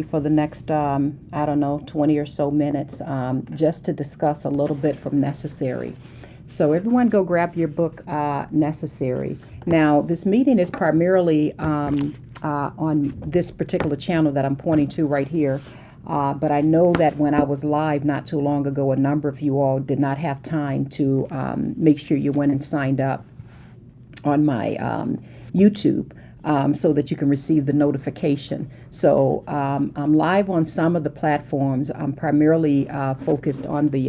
for the next, I don't know, 20 or so minutes, just to discuss a little bit from Necessary. So, everyone, go grab your book, Necessary. Now, this meeting is primarily on this particular channel that I'm pointing to right here. But I know that when I was live not too long ago, a number of you all did not have time to make sure you went and signed up on my YouTube, so that you can receive the notification. So I'm live on some of the platforms. I'm primarily focused on the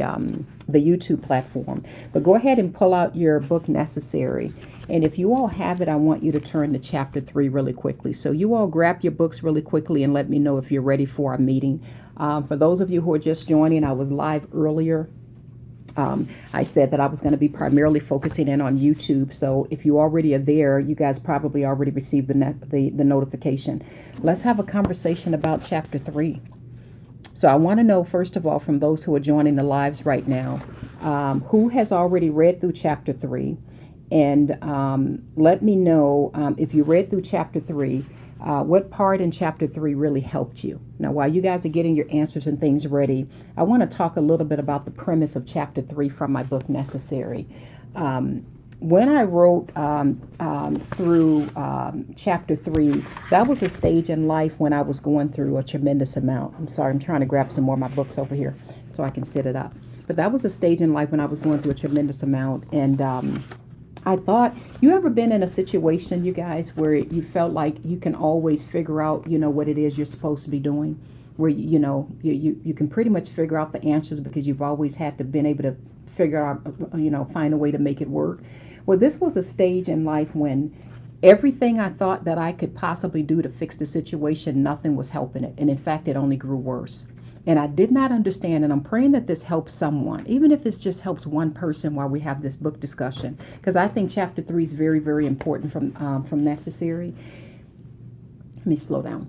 YouTube platform. But go ahead and pull out your book, Necessary. And if you all have it, I want you to turn to chapter 3 really quickly. So you all grab your books really quickly and let me know if you're ready for our meeting. For those of you who are just joining, I was live earlier. I said that I was going to be primarily focusing in on YouTube. So if you already are there, you guys probably already received the notification. Let's have a conversation about chapter 3. So I want to know, first of all, from those who are joining the lives right now, who has already read through chapter 3? And let me know, if you read through chapter 3, what part in chapter 3 really helped you. Now, while you guys are getting your answers and things ready, I want to talk a little bit about the premise of chapter 3 from my book, Necessary. When I wrote through chapter 3, that was a stage in life when I was going through a tremendous amount. I'm sorry, I'm trying to grab some more of my books over here so I can sit it up. But that was a stage in life when I was going through a tremendous amount. And I thought, you ever been in a situation, you guys, where you felt like you can always figure out, what it is you're supposed to be doing? Where, you can pretty much figure out the answers because you've always had to been able to figure out, find a way to make it work. Well, this was a stage in life when everything I thought that I could possibly do to fix the situation, nothing was helping it. And in fact, it only grew worse. And I did not understand, and I'm praying that this helps someone, even if it just helps one person while we have this book discussion, because I think chapter 3 is very, very important from Necessary. Let me slow down.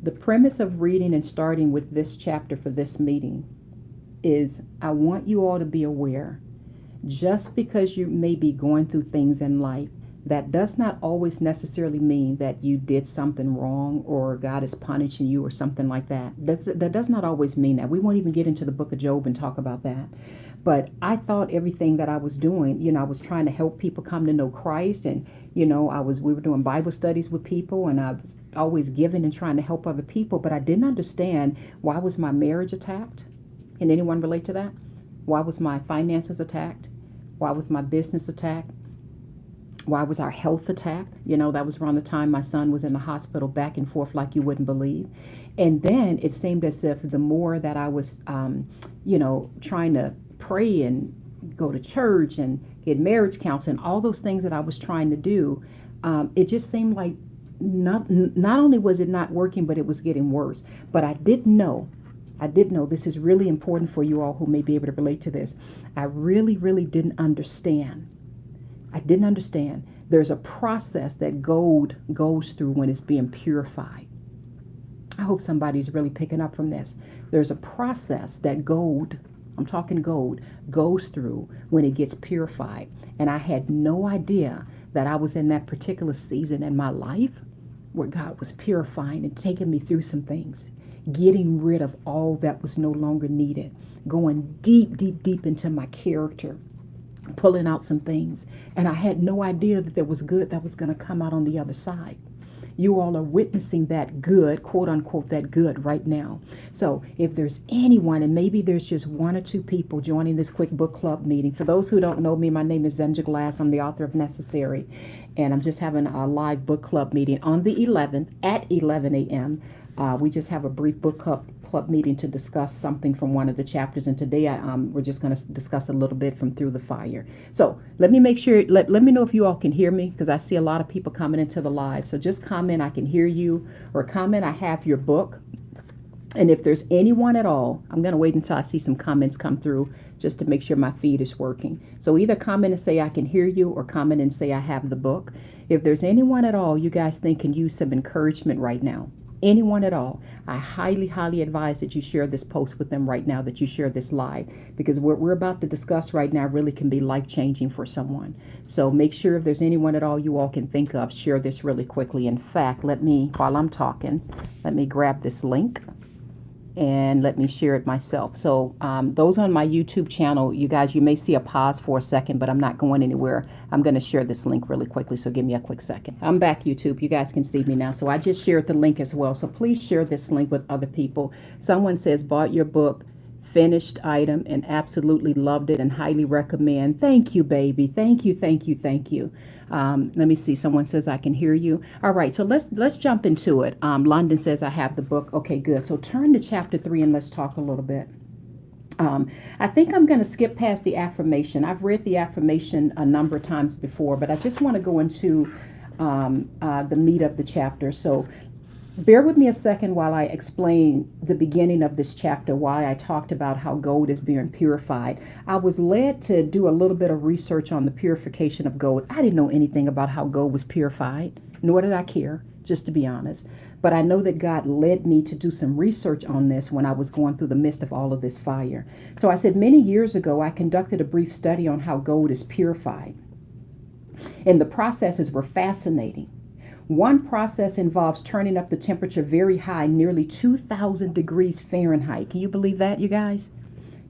The premise of reading and starting with this chapter for this meeting is I want you all to be aware, just because you may be going through things in life, that does not always necessarily mean that you did something wrong or God is punishing you or something like that. That does not always mean that. We won't even get into the book of Job and talk about that. But I thought everything that I was doing, I was trying to help people come to know Christ. And, we were doing Bible studies with people, and I was always giving and trying to help other people. But I didn't understand, why was my marriage attacked? Can anyone relate to that? Why was my finances attacked? Why was my business attacked? Why was our health attacked? That was around the time my son was in the hospital, back and forth like you wouldn't believe. And then it seemed as if the more that I was, trying to pray and go to church and get marriage counseling, all those things that I was trying to do, it just seemed like not only was it not working, but it was getting worse. But I did know, this is really important for you all who may be able to relate to this. I really, really didn't understand. There's a process that gold goes through when it's being purified. I hope somebody's really picking up from this. There's a process that gold, I'm talking gold, goes through when it gets purified. And I had no idea that I was in that particular season in my life where God was purifying and taking me through some things, getting rid of all that was no longer needed, going deep, deep, deep into my character, pulling out some things. And I had no idea that there was good that was going to come out on the other side. You all are witnessing that good, quote unquote, that good right now. So if there's anyone, and maybe there's just one or two people joining this quick book club meeting. For those who don't know me, my name is Zenja Glass. I'm the author of Necessary. And I'm just having a live book club meeting on the 11th at 11 a.m. We just have a brief book club meeting to discuss something from one of the chapters. And today we're just going to discuss a little bit from Through the Fire. So let me make sure, let me know if you all can hear me, because I see a lot of people coming into the live. So just comment, I can hear you, or comment, I have your book. And if there's anyone at all, I'm going to wait until I see some comments come through just to make sure my feed is working. So either comment and say I can hear you, or comment and say I have the book. If there's anyone at all you guys think can use some encouragement right now, anyone at all, I highly, highly advise that you share this post with them right now, that you share this live, because what we're about to discuss right now really can be life-changing for someone. So make sure if there's anyone at all you all can think of, share this really quickly. In fact, while I'm talking, let me grab this link and let me share it myself. So those on my YouTube channel, you guys, you may see a pause for a second, but I'm not going anywhere. I'm going to share this link really quickly, so give me a quick second. I'm back, YouTube. You guys can see me now. So I just shared the link as well. So please share this link with other people. Someone says, bought your book, finished item, and absolutely loved it and highly recommend. Thank you, baby. Thank you, thank you, thank you. Let me see. Someone says, I can hear you. All right, so let's jump into it. London says, I have the book. Okay, good. So turn to chapter 3 and let's talk a little bit. I think I'm going to skip past the affirmation. I've read the affirmation a number of times before, but I just want to go into the meat of the chapter. So bear with me a second while I explain the beginning of this chapter, why I talked about how gold is being purified. I was led to do a little bit of research on the purification of gold. I didn't know anything about how gold was purified, nor did I care, just to be honest. But I know that God led me to do some research on this when I was going through the midst of all of this fire. So I said many years ago, I conducted a brief study on how gold is purified. And the processes were fascinating. One process involves turning up the temperature very high, nearly 2,000 degrees Fahrenheit. Can you believe that, you guys?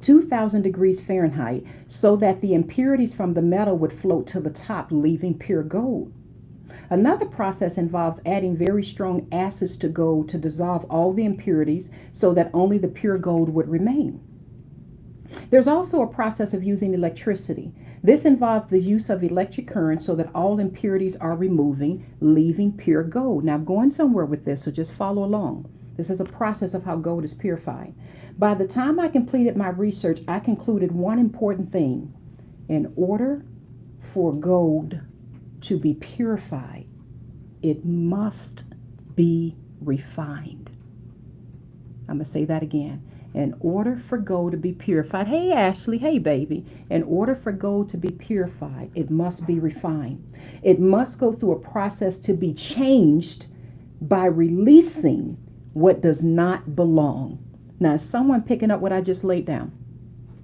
2,000 degrees Fahrenheit, so that the impurities from the metal would float to the top, leaving pure gold. Another process involves adding very strong acids to gold to dissolve all the impurities so that only the pure gold would remain. There's also a process of using electricity. This involves the use of electric current so that all impurities are removing, leaving pure gold. Now, I'm going somewhere with this, so just follow along. This is a process of how gold is purified. By the time I completed my research, I concluded one important thing. In order for gold to be purified, it must be refined. I'm going to say that again. In order for gold to be purified, hey Ashley, hey baby, in order for gold to be purified, it must be refined. It must go through a process to be changed by releasing what does not belong. Now, is someone picking up what I just laid down?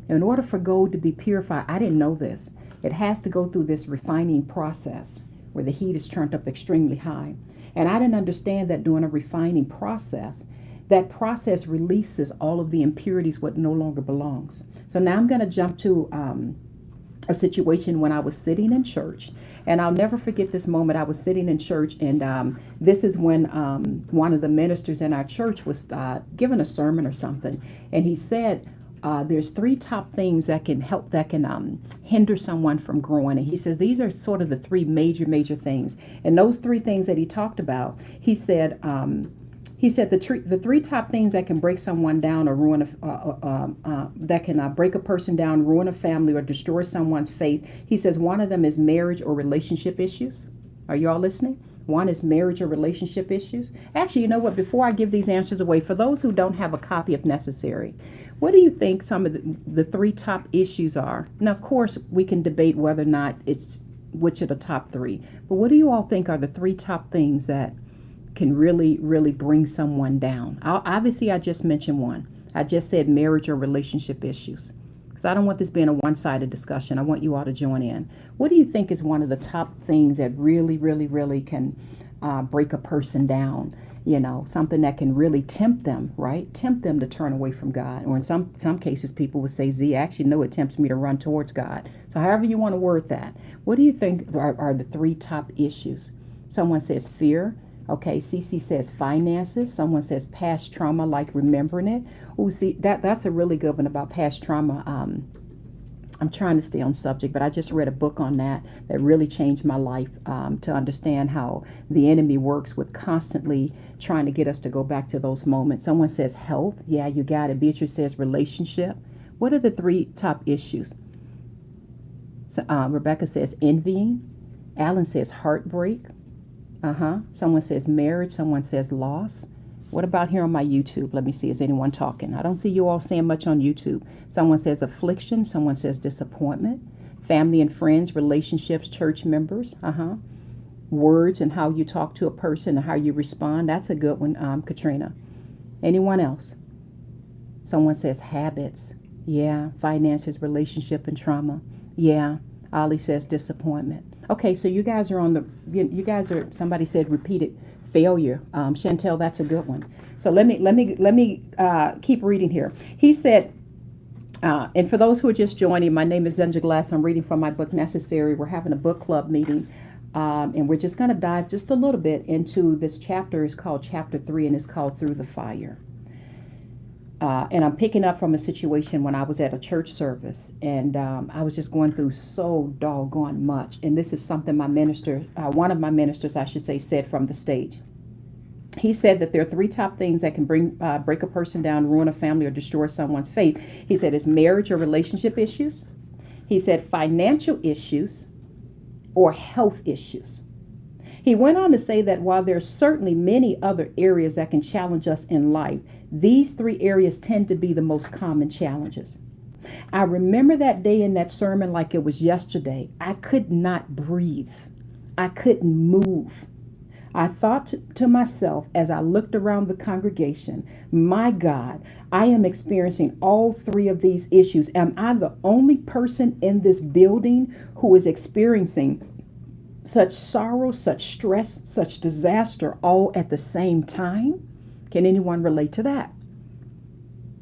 In order for gold to be purified, I didn't know this. It has to go through this refining process where the heat is turned up extremely high. And I didn't understand that during a refining process, that process releases all of the impurities, what no longer belongs. So now I'm going to jump to a situation when I was sitting in church. And I'll never forget this moment. I was sitting in church, and this is when one of the ministers in our church was giving a sermon or something. And he said, there's 3 top things that can help, that can hinder someone from growing. And he says these are sort of the 3 major things. And those 3 things that he talked about, he said the 3 top things that can break someone down or ruin that can break a person down, ruin a family, or destroy someone's faith. He says one of them is marriage or relationship issues. Are you all listening? One is marriage or relationship issues. Actually, you know what? Before I give these answers away, for those who don't have a copy of Necessary, what do you think some of the 3 top issues are? Now, of course, we can debate whether or not it's which are the top 3. But what do you all think are the 3 top things that can really, really bring someone down? Obviously, I just mentioned one. I just said marriage or relationship issues, because I don't want this being a one-sided discussion. I want you all to join in. What do you think is one of the top things that really, really, really can break a person down? You know, something that can really tempt them, right? Tempt them to turn away from God. Or in some cases, people would say, Z, actually, no, it tempts me to run towards God. So however you want to word that, what do you think are the 3 top issues? Someone says fear. Okay, Cece says finances. Someone says past trauma, like remembering it. Oh, see, that's a really good one about past trauma. I'm trying to stay on subject, but I just read a book on that really changed my life, to understand how the enemy works with constantly trying to get us to go back to those moments. Someone says health. Yeah, you got it. Beatrice says relationship. What are the 3 top issues? So, Rebecca says envying. Alan says heartbreak. Someone says marriage. Someone says loss. What about here on my YouTube? Let me see. Is anyone talking? I don't see you all saying much on YouTube. Someone says affliction. Someone says disappointment. Family and friends, relationships, church members. Words and how you talk to a person and how you respond. That's a good one, Katrina. Anyone else? Someone says habits. Yeah. Finances, relationship, and trauma. Yeah. Ollie says disappointment. Okay, so you guys are on the, you guys are, somebody said repeated failure. Chantel, that's a good one. So let me keep reading here. He said, and for those who are just joining, my name is Zenja Glass. I'm reading from my book, Necessary. We're having a book club meeting. And we're just going to dive just a little bit into this chapter. It's called Chapter 3, and it's called Through the Fire. And I'm picking up from a situation when I was at a church service, and I was just going through so doggone much. And this is something my minister, one of my ministers, I should say, said from the stage. He said that there are three top things that can break a person down, ruin a family, or destroy someone's faith. He said it's marriage or relationship issues. He said financial issues or health issues. He went on to say that while there are certainly many other areas that can challenge us in life, these three areas tend to be the most common challenges. I remember that day in that sermon like it was yesterday. I could not breathe. I couldn't move. I thought to myself as I looked around the congregation, my God, I am experiencing all three of these issues. Am I the only person in this building who is experiencing such sorrow, such stress, such disaster all at the same time? Can anyone relate to that?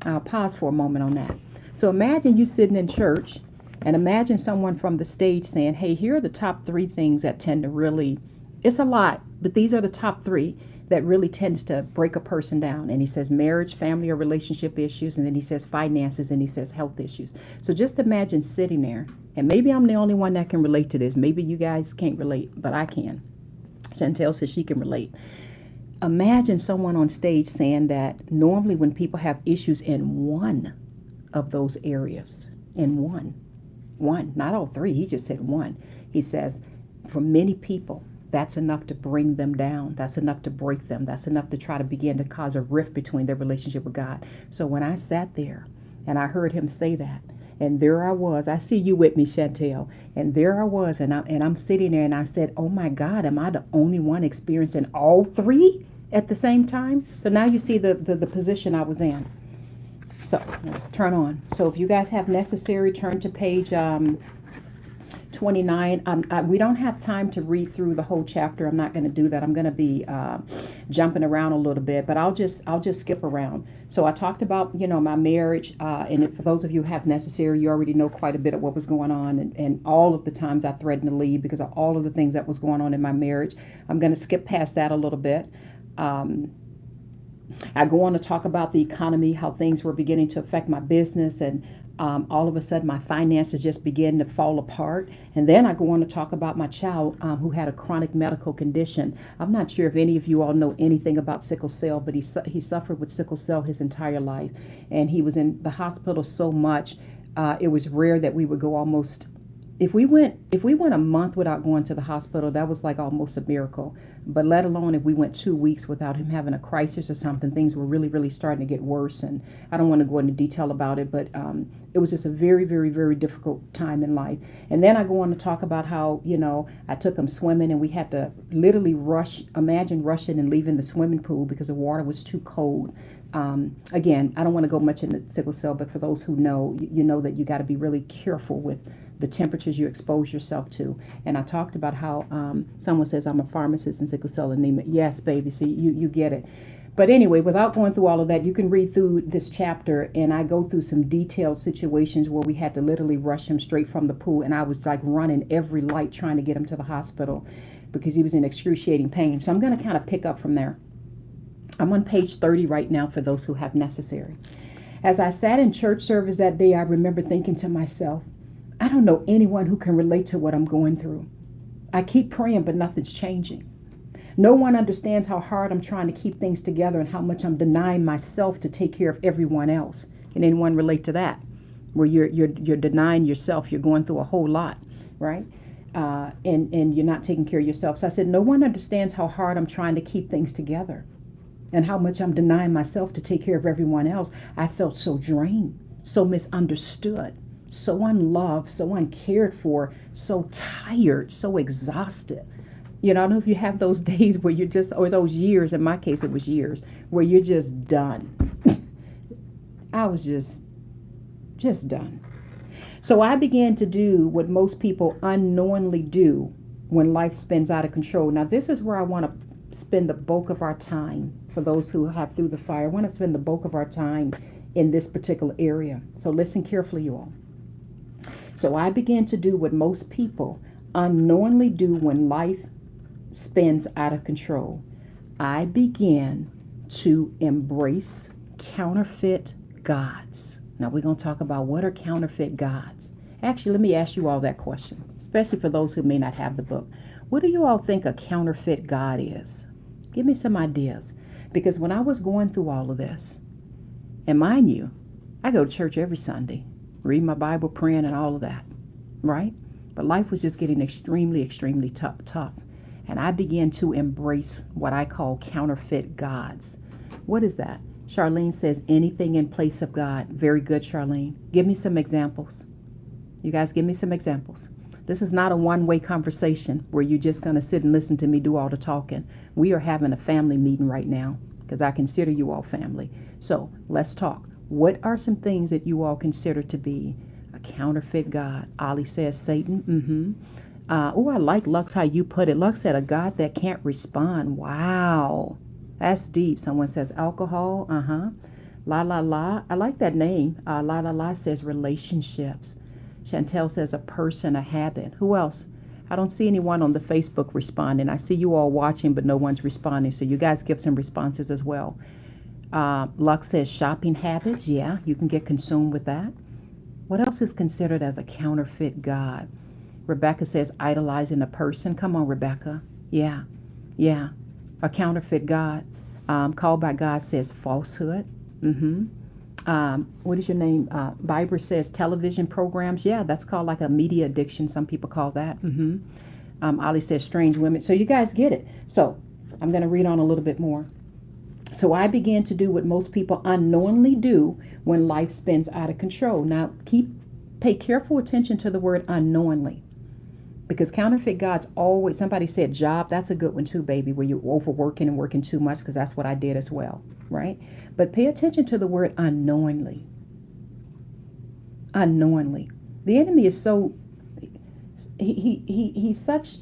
I'll pause for a moment on that. So imagine you sitting in church, and imagine someone from the stage saying, hey, here are the top three things that tend to really, it's a lot, but these are the top three that really tends to break a person down. And he says marriage, family, or relationship issues. And then he says finances, and he says health issues. So just imagine sitting there, and maybe I'm the only one that can relate to this. Maybe you guys can't relate, but I can. Chantel says she can relate. Imagine someone on stage saying that normally when people have issues in one of those areas, in one, not all three, he just said one. He says for many people, that's enough to bring them down. That's enough to break them. That's enough to try to begin to cause a rift between their relationship with God. So when I sat there and I heard him say that, and there I was, I see you with me, Chantel, and there I was, and I'm sitting there, and I said, oh my God, am I the only one experiencing all three at the same time? So now you see the position I was in. So let's turn on. So if you guys have necessary, turn to page 29. We don't have time to read through the whole chapter. I'm not going to do that. I'm going to be jumping around a little bit, but I'll just skip around. So I talked about, my marriage, and for those of you who have necessary, you already know quite a bit of what was going on, and all of the times I threatened to leave because of all of the things that was going on in my marriage. I'm going to skip past that a little bit. I go on to talk about the economy, how things were beginning to affect my business, and all of a sudden my finances just began to fall apart. And then I go on to talk about my child who had a chronic medical condition. I'm not sure if any of you all know anything about sickle cell, but he suffered with sickle cell his entire life. And he was in the hospital so much, it was rare that we would go almost, if we went a month without going to the hospital, that was like almost a miracle. But let alone if we went 2 weeks without him having a crisis or something, things were really, really starting to get worse. And I don't want to go into detail about it, but it was just a very, very, very difficult time in life. And then I go on to talk about how, I took him swimming, and we had to literally imagine rushing and leaving the swimming pool because the water was too cold. Again, I don't want to go much into sickle cell, but for those who know, you know that you got to be really careful with the temperatures you expose yourself to. And I talked about how someone says I'm a pharmacist in sickle cell anemia. Yes, baby, see, you get it. But anyway, without going through all of that, you can read through this chapter, and I go through some detailed situations where we had to literally rush him straight from the pool, and I was like running every light trying to get him to the hospital because he was in excruciating pain. So I'm going to kind of pick up from there. I'm on page 30 right now for those who have necessary. As I sat in church service that day, I remember thinking to myself, I don't know anyone who can relate to what I'm going through. I keep praying, but nothing's changing. No one understands how hard I'm trying to keep things together and how much I'm denying myself to take care of everyone else. Can anyone relate to that? Where you're denying yourself, you're going through a whole lot, right? And you're not taking care of yourself. So I said, no one understands how hard I'm trying to keep things together and how much I'm denying myself to take care of everyone else. I felt so drained, so misunderstood, so unloved, so uncared for, so tired, so exhausted. You know, I don't know if you have those days where you're just, or those years, in my case, it was years, where you're just done. I was just done. So I began to do what most people unknowingly do when life spins out of control. Now, this is where I want to spend the bulk of our time. For those who have through the fire, I want to spend the bulk of our time in this particular area. So listen carefully, you all. So I began to do what most people unknowingly do when life spins out of control. I began to embrace counterfeit gods. Now we're going to talk about what are counterfeit gods. Actually, let me ask you all that question, especially for those who may not have the book. What do you all think a counterfeit god is? Give me some ideas. Because when I was going through all of this, and mind you, I go to church every Sunday, read my Bible, praying, and all of that, right? But life was just getting extremely, extremely tough. And I began to embrace what I call counterfeit gods. What is that? Charlene says anything in place of God. Very good, Charlene. Give me some examples. You guys give me some examples. This is not a one-way conversation where you're just going to sit and listen to me do all the talking. We are having a family meeting right now because I consider you all family. So let's talk. What are some things that you all consider to be a counterfeit God? Ollie says Satan. Oh, I like Lux how you put it. Lux said a God that can't respond. Wow. That's deep. Someone says alcohol. La la la. I like that name. La la la says relationships. Chantel says a person, a habit. Who else? I don't see anyone on the Facebook responding. I see you all watching, but no one's responding. So you guys give some responses as well. Lux says shopping habits. Yeah, you can get consumed with that. What else is considered as a counterfeit God? Rebecca says idolizing a person. Come on, Rebecca. Yeah. A counterfeit God. Called by God says falsehood. What is your name? Biber says television programs. Yeah, that's called like a media addiction. Some people call that. Ali says strange women. So you guys get it. So I'm going to read on a little bit more. So I began to do what most people unknowingly do when life spins out of control. Now pay careful attention to the word unknowingly. Because counterfeit gods always, somebody said job, that's a good one too, baby, where you're overworking and working too much, because that's what I did as well, right? But pay attention to the word unknowingly. Unknowingly. The enemy is so, he's such,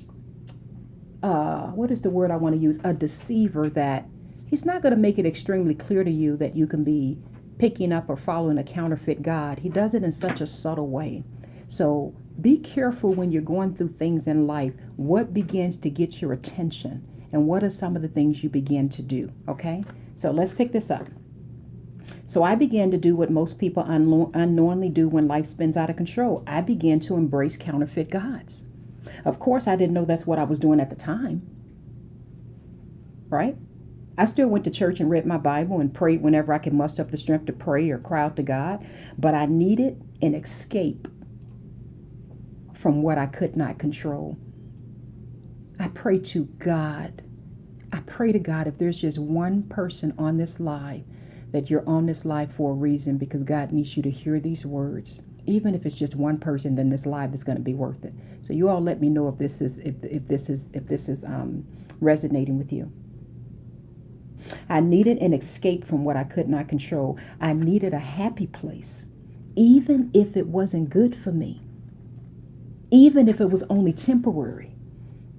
what is the word I want to use? A deceiver, that he's not going to make it extremely clear to you that you can be picking up or following a counterfeit god. He does it in such a subtle way. So be careful when you're going through things in life. What begins to get your attention, and what are some of the things you begin to do? Okay, so let's pick this up. So I began to do what most people unknowingly do when life spins out of control. I began to embrace counterfeit gods. Of course, I didn't know that's what I was doing at the time, right? I still went to church and read my Bible and prayed whenever I could muster up the strength to pray or cry out to God, but I needed an escape from what I could not control. I pray to God. I pray to God, if there's just one person on this live, that you're on this live for a reason, because God needs you to hear these words. Even if it's just one person, then this live is going to be worth it. So you all let me know if this is resonating with you. I needed an escape from what I could not control. I needed a happy place, even if it wasn't good for me. Even if it was only temporary,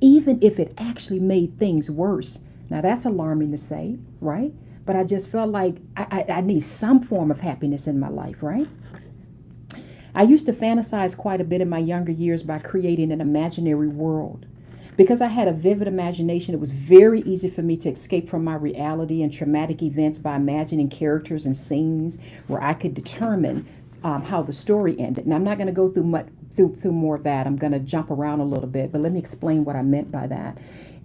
even if it actually made things worse. Now that's alarming to say, right? But I just felt like I need some form of happiness in my life, right? I used to fantasize quite a bit in my younger years by creating an imaginary world. Because I had a vivid imagination, it was very easy for me to escape from my reality and traumatic events by imagining characters and scenes where I could determine how the story ended. Now I'm not going to go through more of that. I'm going to jump around a little bit, but let me explain what I meant by that.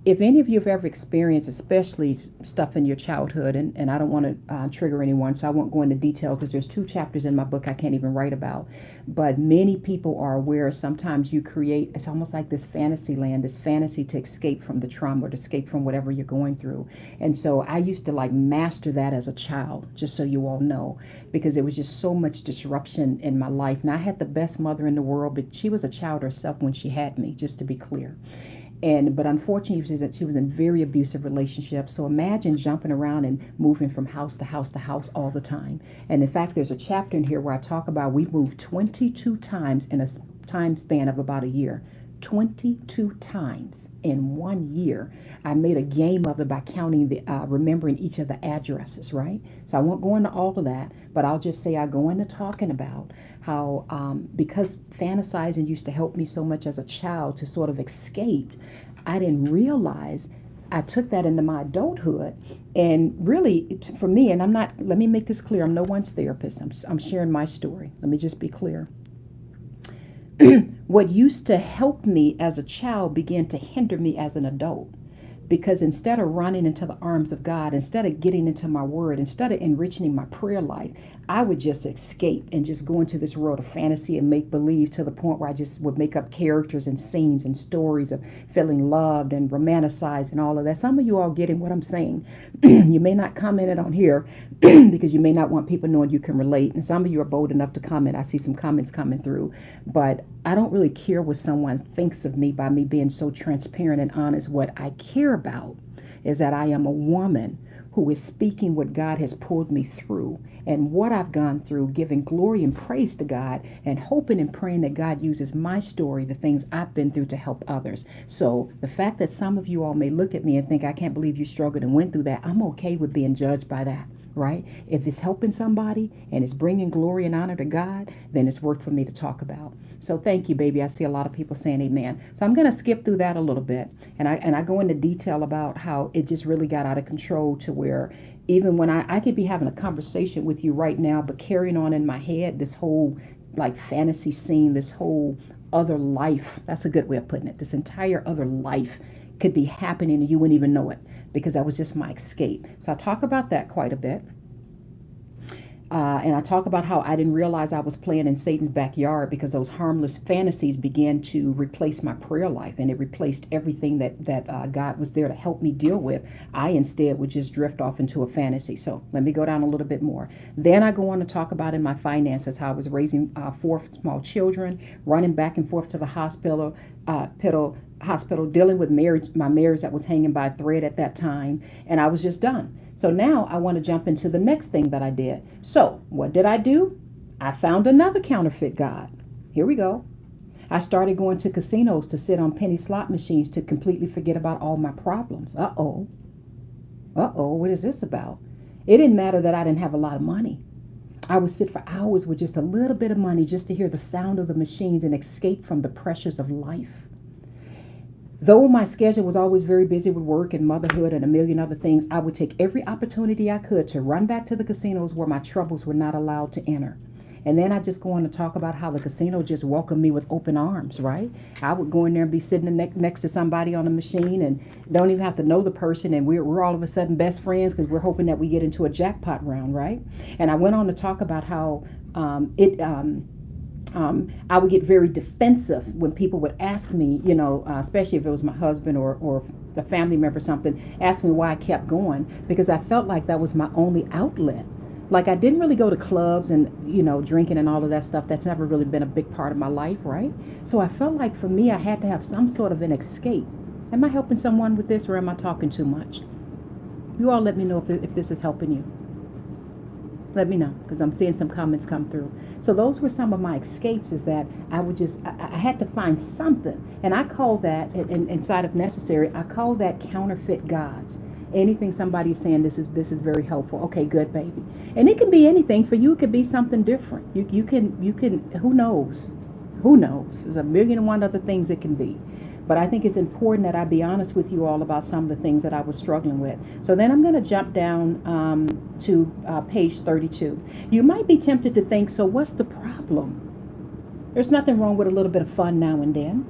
If any of you have ever experienced, especially stuff in your childhood, and I don't want to trigger anyone, so I won't go into detail because there's 2 chapters in my book I can't even write about, but many people are aware sometimes you create, it's almost like this fantasy land, this fantasy to escape from the trauma, or to escape from whatever you're going through. And so I used to like master that as a child, just so you all know, because there was just so much disruption in my life. And I had the best mother in the world, but she was a child herself when she had me, just to be clear. But unfortunately, she was in very abusive relationships. So imagine jumping around and moving from house to house to house all the time. And in fact, there's a chapter in here where I talk about we moved 22 times in a time span of about a year. 22 times in 1 year. I made a game of it by counting remembering each of the addresses, right? So I won't go into all of that, but I'll just say I go into talking about how because fantasizing used to help me so much as a child to sort of escape, I didn't realize I took that into my adulthood. And really, for me, and let me make this clear, I'm no one's therapist. I'm sharing my story. Let me just be clear. What used to help me as a child began to hinder me as an adult. Because instead of running into the arms of God, instead of getting into my word, instead of enriching my prayer life, I would just escape and just go into this world of fantasy and make believe, to the point where I just would make up characters and scenes and stories of feeling loved and romanticized and all of that. Some of you all getting what I'm saying. You may not comment it on here because you may not want people knowing you can relate. And some of you are bold enough to comment. I see some comments coming through. But I don't really care what someone thinks of me by me being so transparent and honest. What I care about is that I am a woman who is speaking what God has pulled me through and what I've gone through, giving glory and praise to God and hoping and praying that God uses my story, the things I've been through, to help others. So the fact that some of you all may look at me and think, I can't believe you struggled and went through that, I'm okay with being judged by that. Right? If it's helping somebody and it's bringing glory and honor to God, then it's worth for me to talk about. So thank you, baby. I see a lot of people saying amen. So I'm going to skip through that a little bit. And I go into detail about how it just really got out of control, to where even when I could be having a conversation with you right now, but carrying on in my head this whole like fantasy scene, this whole other life. That's a good way of putting it. This entire other life could be happening and you wouldn't even know it, because that was just my escape. So I talk about that quite a bit. And I talk about how I didn't realize I was playing in Satan's backyard, because those harmless fantasies began to replace my prayer life, and it replaced everything that God was there to help me deal with. I instead would just drift off into a fantasy. So let me go down a little bit more. Then I go on to talk about in my finances how I was raising 4 small children, running back and forth to the hospital, dealing with my marriage that was hanging by a thread at that time, and I was just done. So now I want to jump into the next thing that I did. So what did I do? I found another counterfeit God. Here we go. I started going to casinos to sit on penny slot machines to completely forget about all my problems. Uh-oh, what is this about? It didn't matter that I didn't have a lot of money. I would sit for hours with just a little bit of money just to hear the sound of the machines and escape from the pressures of life. Though my schedule was always very busy with work and motherhood and a million other things, I would take every opportunity I could to run back to the casinos where my troubles were not allowed to enter. And then I just go on to talk about how the casino just welcomed me with open arms, right? I would go in there and be sitting next to somebody on a machine and don't even have to know the person, and we're all of a sudden best friends because we're hoping that we get into a jackpot round, right? And I went on to talk about how I would get very defensive when people would ask me, especially if it was my husband or a family member or something, ask me why I kept going, because I felt like that was my only outlet. Like I didn't really go to clubs and, drinking and all of that stuff. That's never really been a big part of my life, right? So I felt like for me, I had to have some sort of an escape. Am I helping someone with this, or am I talking too much? You all let me know if this is helping you. Let me know, because I'm seeing some comments come through. So those were some of my escapes, is that I had to find something. And I call that, inside of Necessary, I call that counterfeit gods. Anything somebody is saying, this is very helpful. Okay, good, baby. And it can be anything. For you, it could be something different. You can, who knows? Who knows? There's a million and one other things it can be. But I think it's important that I be honest with you all about some of the things that I was struggling with. So then I'm going to jump down to page 32. You might be tempted to think, so what's the problem? There's nothing wrong with a little bit of fun now and then.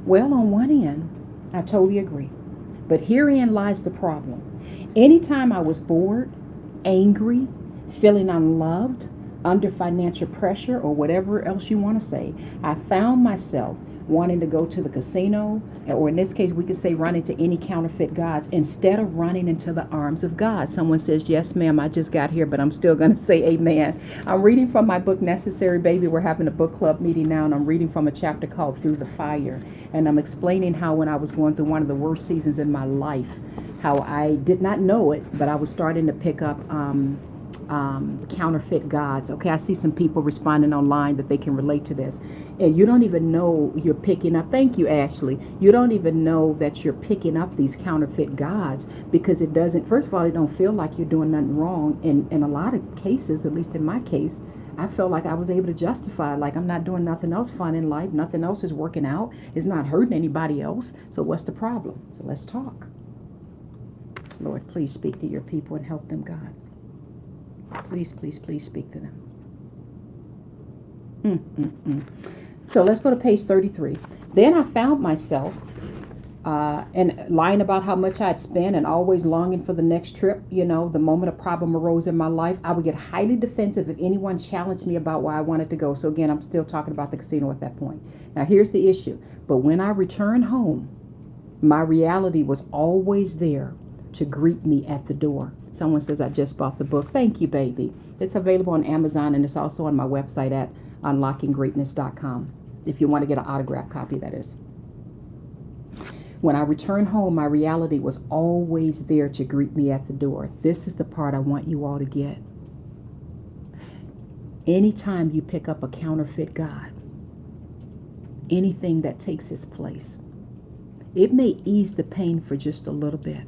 Well, on one end, I totally agree. But herein lies the problem. Anytime I was bored, angry, feeling unloved, under financial pressure, or whatever else you want to say, I found myself wanting to go to the casino, or in this case, we could say running to any counterfeit gods instead of running into the arms of God. Someone says, yes, ma'am, I just got here, but I'm still going to say amen. I'm reading from my book, Necessary, Baby. We're having a book club meeting now, and I'm reading from a chapter called Through the Fire. And I'm explaining how when I was going through one of the worst seasons in my life, how I did not know it, but I was starting to pick up counterfeit gods. Okay, I see some people responding online that they can relate to this. And you don't even know you're picking up. Thank you, Ashley. You don't even know that you're picking up these counterfeit gods because it doesn't, first of all, it don't feel like you're doing nothing wrong. And in a lot of cases, at least in my case, I felt like I was able to justify, like I'm not doing nothing else fun in life. Nothing else is working out. It's not hurting anybody else. So what's the problem? So let's talk. Lord, please speak to your people and help them, God. Please, please, please speak to them. So let's go to page 33. Then I found myself and lying about how much I'd spent and always longing for the next trip. You know, the moment a problem arose in my life, I would get highly defensive if anyone challenged me about why I wanted to go. So again, I'm still talking about the casino at that point. Now, here's the issue. But when I returned home, my reality was always there to greet me at the door. Someone says, I just bought the book. Thank you, baby. It's available on Amazon, and it's also on my website at unlockinggreatness.com. If you want to get an autographed copy, that is. When I returned home, my reality was always there to greet me at the door. This is the part I want you all to get. Anytime you pick up a counterfeit God, anything that takes its place, it may ease the pain for just a little bit.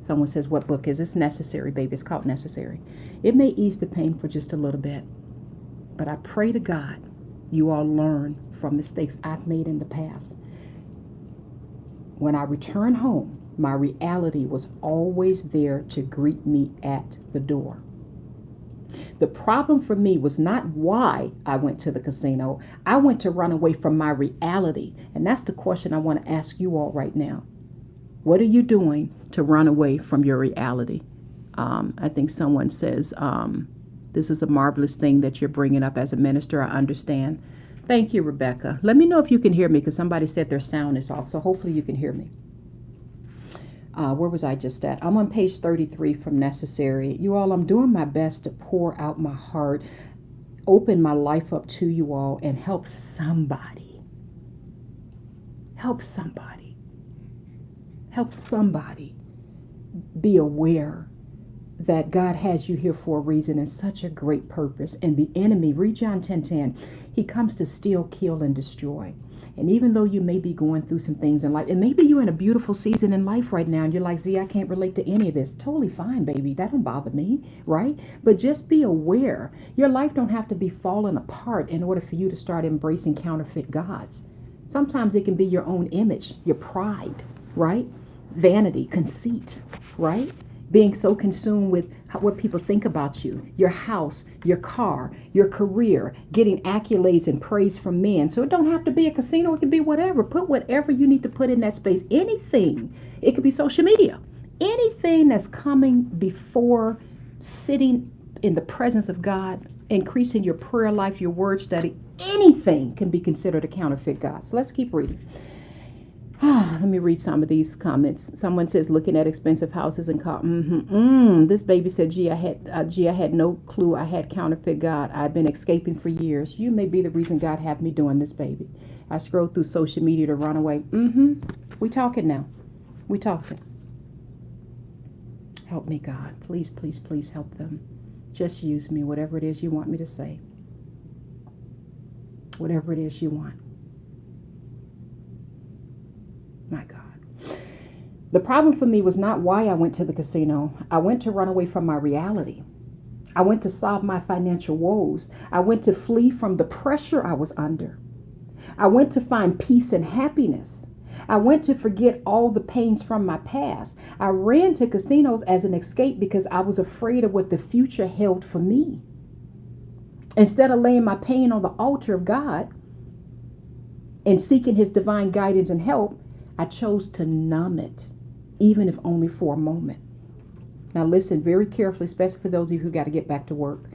Someone says, what book is this? Necessary, baby. It's called Necessary. It may ease the pain for just a little bit. But I pray to God you all learn from mistakes I've made in the past. When I returned home, my reality was always there to greet me at the door. The problem for me was not why I went to the casino. I went to run away from my reality. And that's the question I want to ask you all right now. What are you doing to run away from your reality? I think someone says, this is a marvelous thing that you're bringing up as a minister. I understand. Thank you, Rebecca. Let me know if you can hear me because somebody said their sound is off. So hopefully you can hear me. Where was I just at? I'm on page 33 from Necessary. You all, I'm doing my best to pour out my heart, open my life up to you all, and help somebody. Help somebody. Help somebody be aware that God has you here for a reason and such a great purpose. And the enemy, read John 10:10, he comes to steal, kill, and destroy. And even though you may be going through some things in life, and maybe you're in a beautiful season in life right now, and you're like, Z, I can't relate to any of this. Totally fine, baby. That don't bother me, right? But just be aware. Your life don't have to be falling apart in order for you to start embracing counterfeit gods. Sometimes it can be your own image, your pride, right? Vanity, conceit, right? Being so consumed with what people think about you, your house, your car, your career, getting accolades and praise from men. So it don't have to be a casino. It can be whatever. Put whatever you need to put in that space. Anything. It could be social media. Anything that's coming before sitting in the presence of God, increasing your prayer life, your word study, anything can be considered a counterfeit God. So let's keep reading. Let me read some of these comments. Someone says, looking at expensive houses and cars. This baby said, gee, I had no clue I had counterfeit God. I've been escaping for years. You may be the reason God had me doing this, baby. I scrolled through social media to run away. We talking now. We talking. Help me, God. Please, please, please help them. Just use me, whatever it is you want me to say. Whatever it is you want. My God. The problem for me was not why I went to the casino. I went to run away from my reality. I went to solve my financial woes. I went to flee from the pressure I was under. I went to find peace and happiness. I went to forget all the pains from my past. I ran to casinos as an escape because I was afraid of what the future held for me. Instead of laying my pain on the altar of God and seeking his divine guidance and help, I chose to numb it, even if only for a moment. Now listen very carefully, especially for those of you who got to get back to work.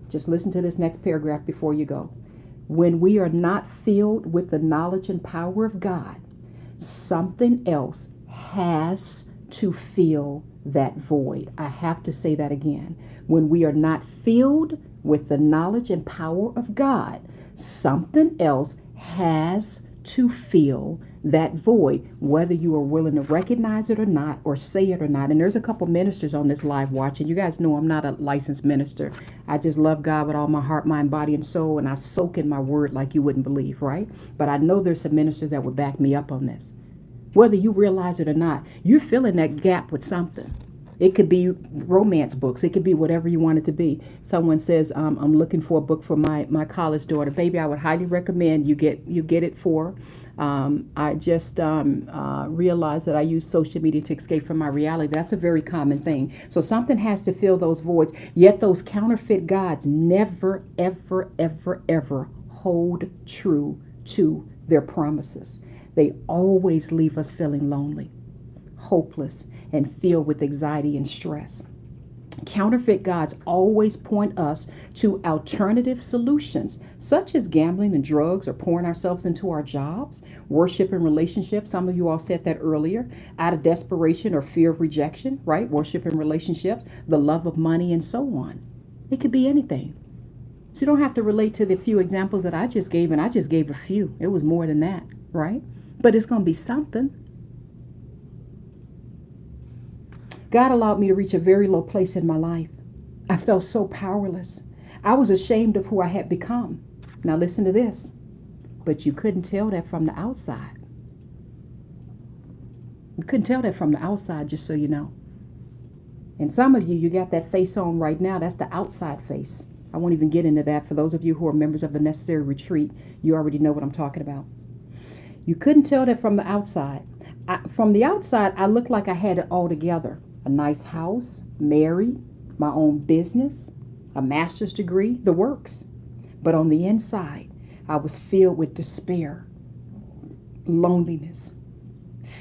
Just listen to this next paragraph before you go. When we are not filled with the knowledge and power of God, something else has to fill that void. I have to say that again. When we are not filled with the knowledge and power of God, something else has to fill that void, whether you are willing to recognize it or not, or say it or not. And there's a couple ministers on this live watching. You guys know I'm not a licensed minister. I just love God with all my heart, mind, body, and soul, and I soak in my word like you wouldn't believe, right? But I know there's some ministers that would back me up on this. Whether you realize it or not, you're filling that gap with something. It could be romance books. It could be whatever you want it to be. Someone says, I'm looking for a book for my college daughter. Baby, I would highly recommend you get it for. I just realized that I use social media to escape from my reality. That's a very common thing. So something has to fill those voids. Yet those counterfeit gods never, ever, ever, ever hold true to their promises. They always leave us feeling lonely, hopeless, and filled with anxiety and stress. Counterfeit gods always point us to alternative solutions, such as gambling and drugs, or pouring ourselves into our jobs, worship and relationships. Some of you all said that earlier, out of desperation or fear of rejection, right? Worship and relationships, the love of money, and so on. It could be anything. So you don't have to relate to the few examples that I just gave, and I just gave a few. It was more than that, right? But it's going to be something. God allowed me to reach a very low place in my life. I felt so powerless. I was ashamed of who I had become. Now listen to this. But you couldn't tell that from the outside. You couldn't tell that from the outside, just so you know. And some of you, you got that face on right now. That's the outside face. I won't even get into that. For those of you who are members of the Necessary Retreat, you already know what I'm talking about. You couldn't tell that from the outside. From the outside, I looked like I had it all together. A nice house, married, my own business, a master's degree, the works. But on the inside, I was filled with despair, loneliness,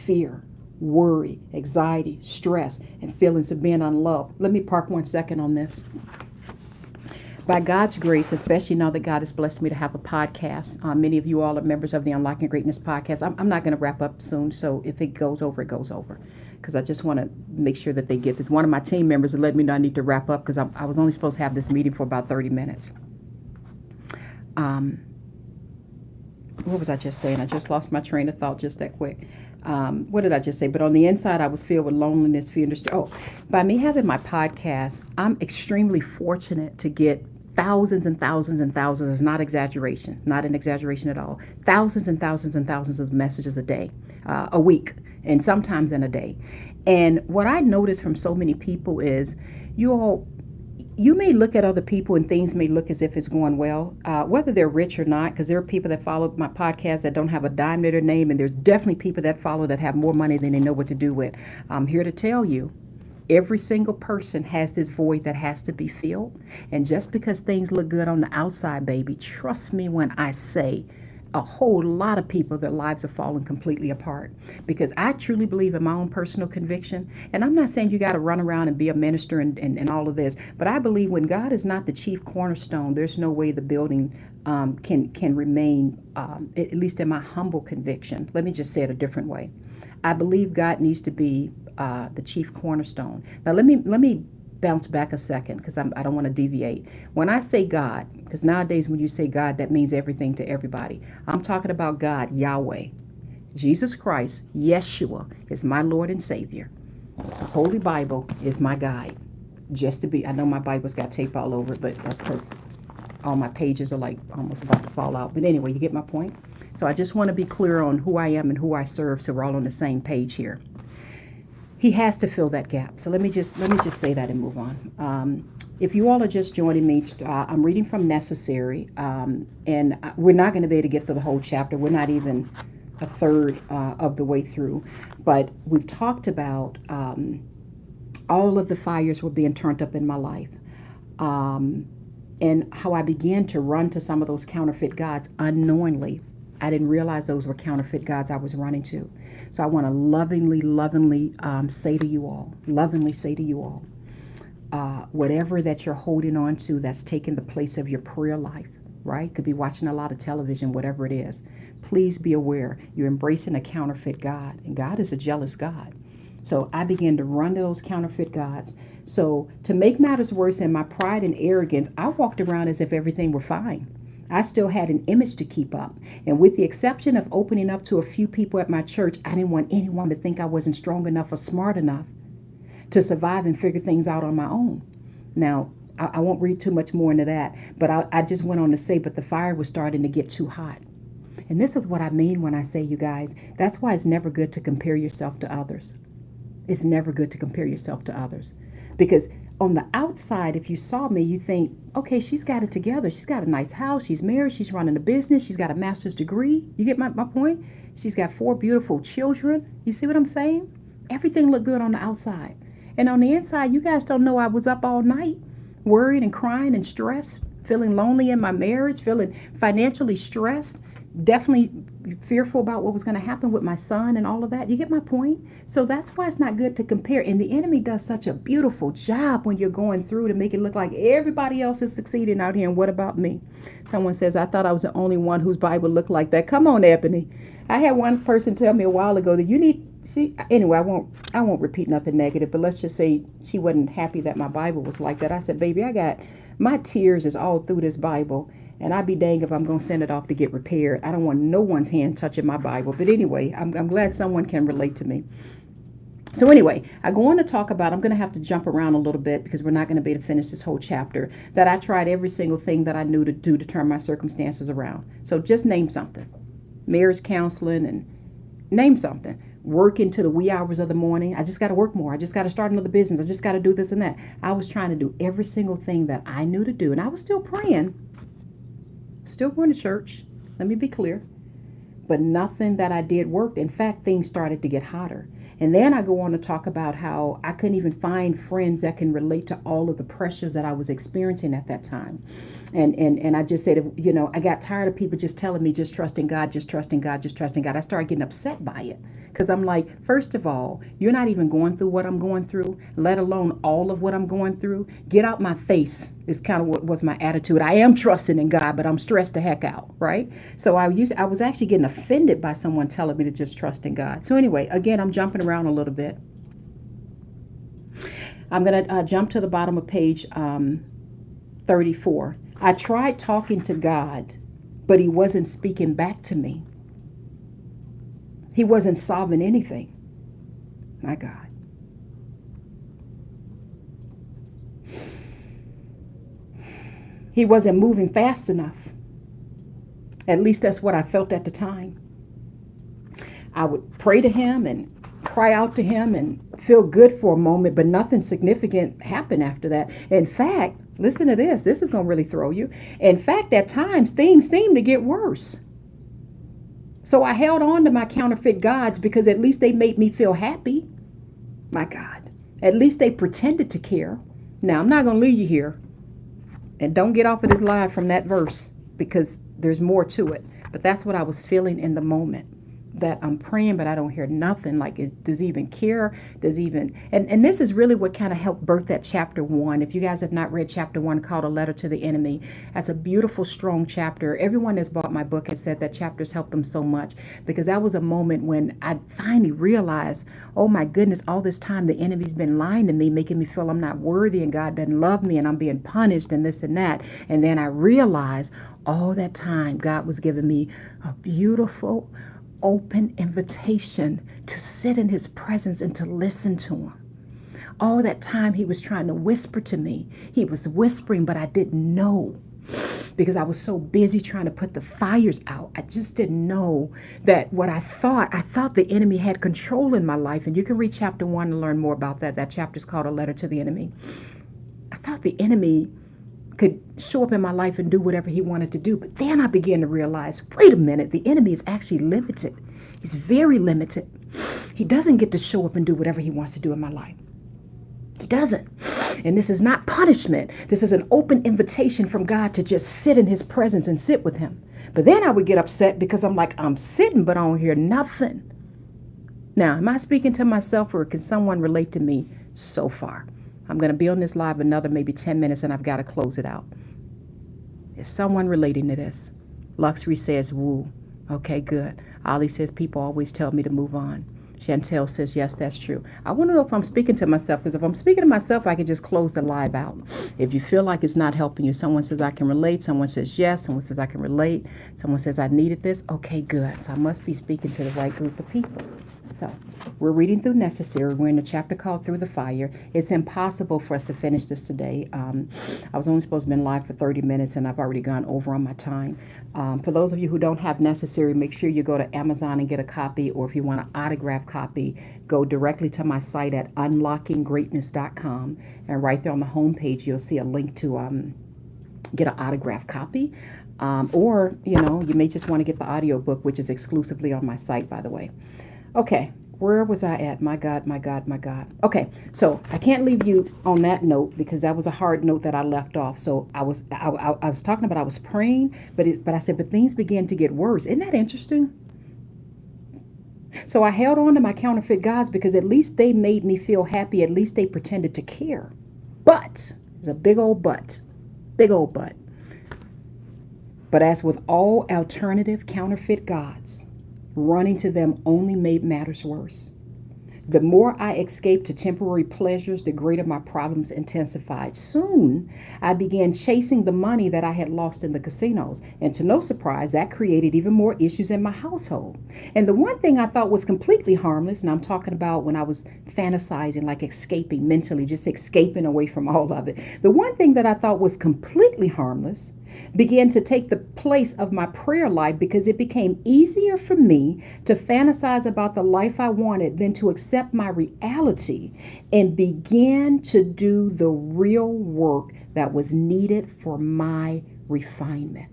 fear, worry, anxiety, stress, and feelings of being unloved. Let me park 1 second on this. By God's grace, especially now that God has blessed me to have a podcast, many of you all are members of the Unlocking Greatness podcast. I'm not going to wrap up soon, so if it goes over, it goes over. Because I just want to make sure that they get this. One of my team members let me know I need to wrap up because I was only supposed to have this meeting for about 30 minutes. What was I just saying? I just lost my train of thought just that quick. What did I just say? But on the inside, I was filled with loneliness, fear, and distress. Oh, by me having my podcast, I'm extremely fortunate to get thousands and thousands and thousands. It's not exaggeration, not an exaggeration at all. Thousands and thousands and thousands of messages a day, a week, and sometimes in a day. And what I notice from so many people is you may look at other people and things may look as if it's going well, whether they're rich or not, because there are people that follow my podcast that don't have a dime to their name, and there's definitely people that follow that have more money than they know what to do with. I'm here to tell you, every single person has this void that has to be filled. And just because things look good on the outside, baby, trust me when I say a whole lot of people, their lives are falling completely apart. Because I truly believe in my own personal conviction. And I'm not saying you got to run around and be a minister and all of this. But I believe when God is not the chief cornerstone, there's no way the building can remain, at least in my humble conviction. Let me just say it a different way. I believe God needs to be the chief cornerstone. Now, let me bounce back a second because I don't want to deviate. When I say God, because nowadays when you say God, that means everything to everybody. I'm talking about God, Yahweh. Jesus Christ, Yeshua, is my Lord and Savior. The Holy Bible is my guide. I know my Bible's got tape all over it, but that's because all my pages are like almost about to fall out. But anyway, you get my point? So I just want to be clear on who I am and who I serve so we're all on the same page here. He has to fill that gap. So let me just say that and move on. If you all are just joining me, I'm reading from Necessary, and we're not going to be able to get through the whole chapter. We're not even a third of the way through. But we've talked about all of the fires were being turned up in my life, and how I began to run to some of those counterfeit gods unknowingly. I didn't realize those were counterfeit gods I was running to. So I want to lovingly say to you all, whatever that you're holding on to that's taking the place of your prayer life, right? Could be watching a lot of television, whatever it is. Please be aware you're embracing a counterfeit God, and God is a jealous God. So I began to run to those counterfeit gods. So to make matters worse, in my pride and arrogance, I walked around as if everything were fine. I still had an image to keep up. And with the exception of opening up to a few people at my church, I didn't want anyone to think I wasn't strong enough or smart enough to survive and figure things out on my own. Now, I won't read too much more into that, but I just went on to say, but the fire was starting to get too hot. And this is what I mean when I say, you guys, that's why it's never good to compare yourself to others. It's never good to compare yourself to others. Because on the outside, if you saw me, you think, okay, she's got it together. She's got a nice house. She's married. She's running a business. She's got a master's degree. You get my point? She's got 4 beautiful children. You see what I'm saying? Everything looked good on the outside. And on the inside, you guys don't know I was up all night, worried and crying and stressed, feeling lonely in my marriage, feeling financially stressed, definitely fearful about what was going to happen with my son and all of that. You get my point? So that's why it's not good to compare. And the enemy does such a beautiful job when you're going through to make it look like everybody else is succeeding out here. And what about me? Someone says, I thought I was the only one whose Bible looked like that. Come on, Ebony. I had one person tell me a while ago that you need, anyway, I won't repeat nothing negative, but let's just say she wasn't happy that my Bible was like that. I said, baby, I got my tears is all through this Bible. And I'd be dang if I'm going to send it off to get repaired. I don't want no one's hand touching my Bible. But anyway, I'm glad someone can relate to me. So anyway, I go on to talk about, I'm going to have to jump around a little bit because we're not going to be able to finish this whole chapter, that I tried every single thing that I knew to do to turn my circumstances around. So just name something. Marriage counseling and name something. Work into the wee hours of the morning. I just got to work more. I just got to start another business. I just got to do this and that. I was trying to do every single thing that I knew to do. And I was still praying. Still going to church, let me be clear, but nothing that I did worked. In fact, things started to get hotter. And then I go on to talk about how I couldn't even find friends that can relate to all of the pressures that I was experiencing at that time. And I just said, you know, I got tired of people just telling me, just trust in God, just trust in God, just trust in God. I started getting upset by it because I'm like, first of all, you're not even going through what I'm going through, let alone all of what I'm going through. Get out my face is kind of what was my attitude. I am trusting in God, but I'm stressed the heck out, right? So I was actually getting offended by someone telling me to just trust in God. So anyway, again, I'm jumping around a little bit. I'm going to jump to the bottom of page 34. I tried talking to God, but he wasn't speaking back to me. He wasn't solving anything. My God. He wasn't moving fast enough. At least that's what I felt at the time. I would pray to him and cry out to him and feel good for a moment, but nothing significant happened after that. In fact, listen to this. This is going to really throw you. In fact, at times, things seemed to get worse. So I held on to my counterfeit gods because at least they made me feel happy. My God. At least they pretended to care. Now, I'm not going to leave you here. And don't get off of this live from that verse because there's more to it. But that's what I was feeling in the moment. That I'm praying, but I don't hear nothing. Like, does he even care? And this is really what kind of helped birth that chapter 1. If you guys have not read chapter 1 called A Letter to the Enemy, that's a beautiful, strong chapter. Everyone that's bought my book has said that chapter's helped them so much because that was a moment when I finally realized, oh my goodness, all this time the enemy's been lying to me, making me feel I'm not worthy and God doesn't love me and I'm being punished and this and that. And then I realized all that time God was giving me a beautiful, open invitation to sit in his presence and to listen to him. All that time he was trying to whisper to me. He was whispering, but I didn't know because I was so busy trying to put the fires out. I just didn't know that what I thought the enemy had control in my life. And you can read chapter 1 to learn more about that. That chapter is called A Letter to the Enemy. I thought the enemy could show up in my life and do whatever he wanted to do. But then I began to realize, wait a minute, the enemy is actually limited. He's very limited. He doesn't get to show up and do whatever he wants to do in my life. He doesn't. And this is not punishment. This is an open invitation from God to just sit in his presence and sit with him. But then I would get upset because I'm like, I'm sitting, but I don't hear nothing. Now, am I speaking to myself or can someone relate to me so far? I'm going to be on this live another maybe 10 minutes and I've got to close it out. Is someone relating to this? Luxury says woo. Okay, good. Ollie says people always tell me to move on. Chantel says, yes, that's true. I want to know if I'm speaking to myself, because if I'm speaking to myself, I can just close the live out. If you feel like it's not helping you, someone says I can relate, someone says yes, someone says I can relate, someone says I needed this. Okay, good. So I must be speaking to the right group of people. So we're reading through Necessary. We're in a chapter called Through the Fire. It's impossible for us to finish this today. I was only supposed to be live for 30 minutes, and I've already gone over on my time. For those of you who don't have Necessary, make sure you go to Amazon and get a copy, or if you want an autograph copy, go directly to my site at unlockinggreatness.com, and right there on the homepage, you'll see a link to get an autograph copy. Or, you may just want to get the audiobook, which is exclusively on my site, by the way. Okay, where was I at? My God, my God, my God. Okay, so I can't leave you on that note, because that was a hard note that I left off. So I was talking about I was praying, but I said, but things began to get worse. Isn't that interesting? So I held on to my counterfeit gods, because at least they made me feel happy. At least they pretended to care. But there's a big old but. Big old but. But as with all alternative counterfeit gods, running to them only made matters worse. The more I escaped to temporary pleasures, the greater my problems intensified. Soon, I began chasing the money that I had lost in the casinos. And to no surprise, that created even more issues in my household. And the one thing I thought was completely harmless, and I'm talking about when I was fantasizing, like escaping mentally, just escaping away from all of it. The one thing that I thought was completely harmless began to take the place of my prayer life, because it became easier for me to fantasize about the life I wanted than to accept my reality and begin to do the real work that was needed for my refinement.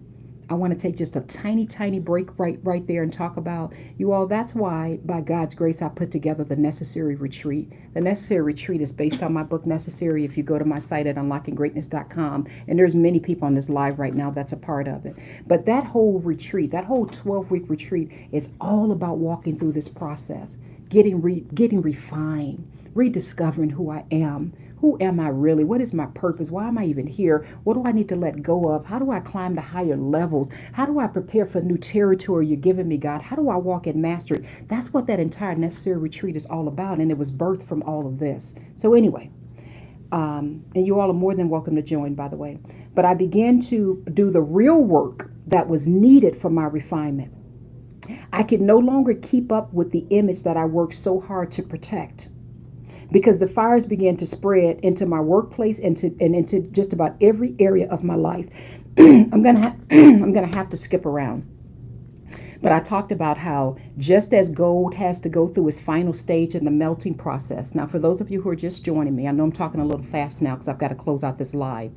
I want to take just a tiny, tiny break right there and talk about, you all, that's why, by God's grace, I put together the Necessary Retreat. The Necessary Retreat is based on my book, Necessary. If you go to my site at unlockinggreatness.com, and there's many people on this live right now that's a part of it. But that whole retreat, that whole 12-week retreat is all about walking through this process, getting refined, rediscovering who I am. Who am I really? What is my purpose? Why am I even here? What do I need to let go of? How do I climb to higher levels? How do I prepare for new territory you're giving me, God? How do I walk in mastery? That's what that entire Necessary Retreat is all about, and it was birthed from all of this. So anyway, and you all are more than welcome to join, by the way. But I began to do the real work that was needed for my refinement. I could no longer keep up with the image that I worked so hard to protect, because the fires began to spread into my workplace and into just about every area of my life. I'm gonna have to skip around. But I talked about how just as gold has to go through its final stage in the melting process. Now, for those of you who are just joining me, I know I'm talking a little fast now because I've got to close out this live.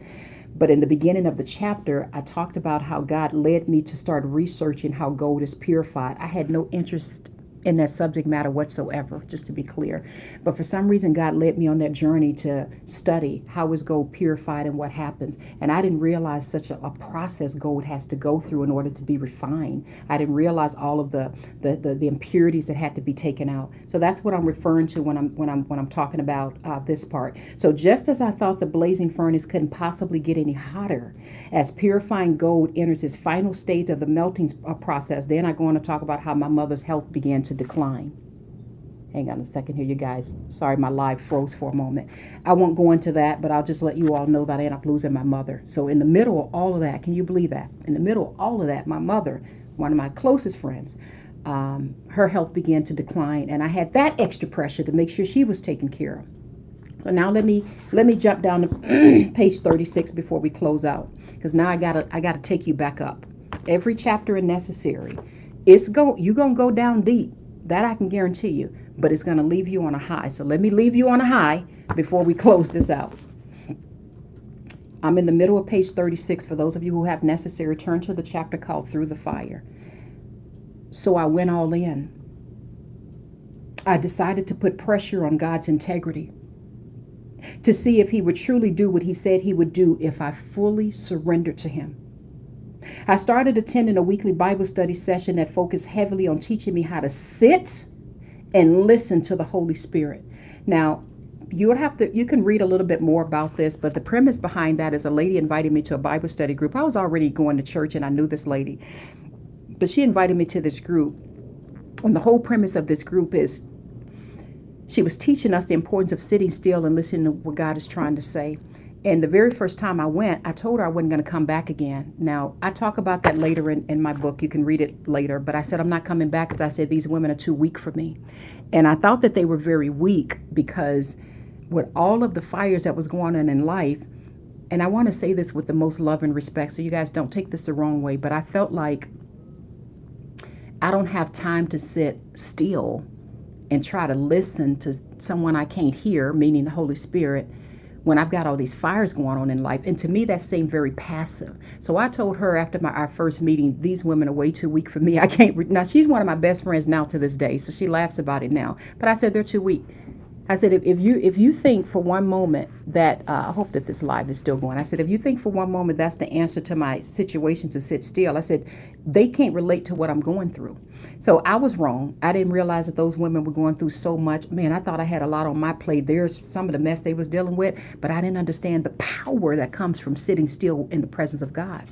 But in the beginning of the chapter, I talked about how God led me to start researching how gold is purified. I had no interest in that subject matter whatsoever, just to be clear. But for some reason, God led me on that journey to study how is gold purified and what happens. And I didn't realize such a process gold has to go through in order to be refined. I didn't realize all of the impurities that had to be taken out. So that's what I'm referring to when I'm talking about this part. So just as I thought the blazing furnace couldn't possibly get any hotter, as purifying gold enters its final stage of the melting process, then I go on to talk about how my mother's health began to decline. Hang on a second here, you guys. Sorry, my live froze for a moment. I won't go into that, but I'll just let you all know that I ended up losing my mother. So in the middle of all of that, can you believe that? In the middle of all of that, my mother, one of my closest friends, her health began to decline, and I had that extra pressure to make sure she was taken care of. So now let me jump down to page 36 before we close out, because now I gotta take you back up. Every chapter is necessary. You're gonna go down deep. That I can guarantee you, but it's gonna leave you on a high. So let me leave you on a high before we close this out. I'm in the middle of page 36. For those of you who have necessary, turn to the chapter called Through the Fire. So I went all in. I decided to put pressure on God's integrity, to see if he would truly do what he said he would do if I fully surrendered to him. I started attending a weekly Bible study session that focused heavily on teaching me how to sit and listen to the Holy Spirit. Now, You can read a little bit more about this, but the premise behind that is a lady invited me to a Bible study group. I was already going to church and I knew this lady, but she invited me to this group. And the whole premise of this group is she was teaching us the importance of sitting still and listening to what God is trying to say. And the very first time I went, I told her I wasn't going to come back again. Now, I talk about that later in my book. You can read it later. But I said, I'm not coming back because I said, these women are too weak for me. And I thought that they were very weak because with all of the fires that was going on in life, and I want to say this with the most love and respect, so you guys don't take this the wrong way, but I felt like I don't have time to sit still and try to listen to someone I can't hear, meaning the Holy Spirit, when I've got all these fires going on in life. And to me, that seemed very passive. So I told her after our first meeting, these women are way too weak for me. I can't. Now, she's one of my best friends now to this day, so she laughs about it now. But I said, they're too weak. I said, if you think for one moment that, I hope that this live is still going. I said, if you think for one moment that's the answer to my situation to sit still, I said, they can't relate to what I'm going through. So I was wrong. I didn't realize that those women were going through so much. Man, I thought I had a lot on my plate. There's some of the mess they was dealing with, but I didn't understand the power that comes from sitting still in the presence of God.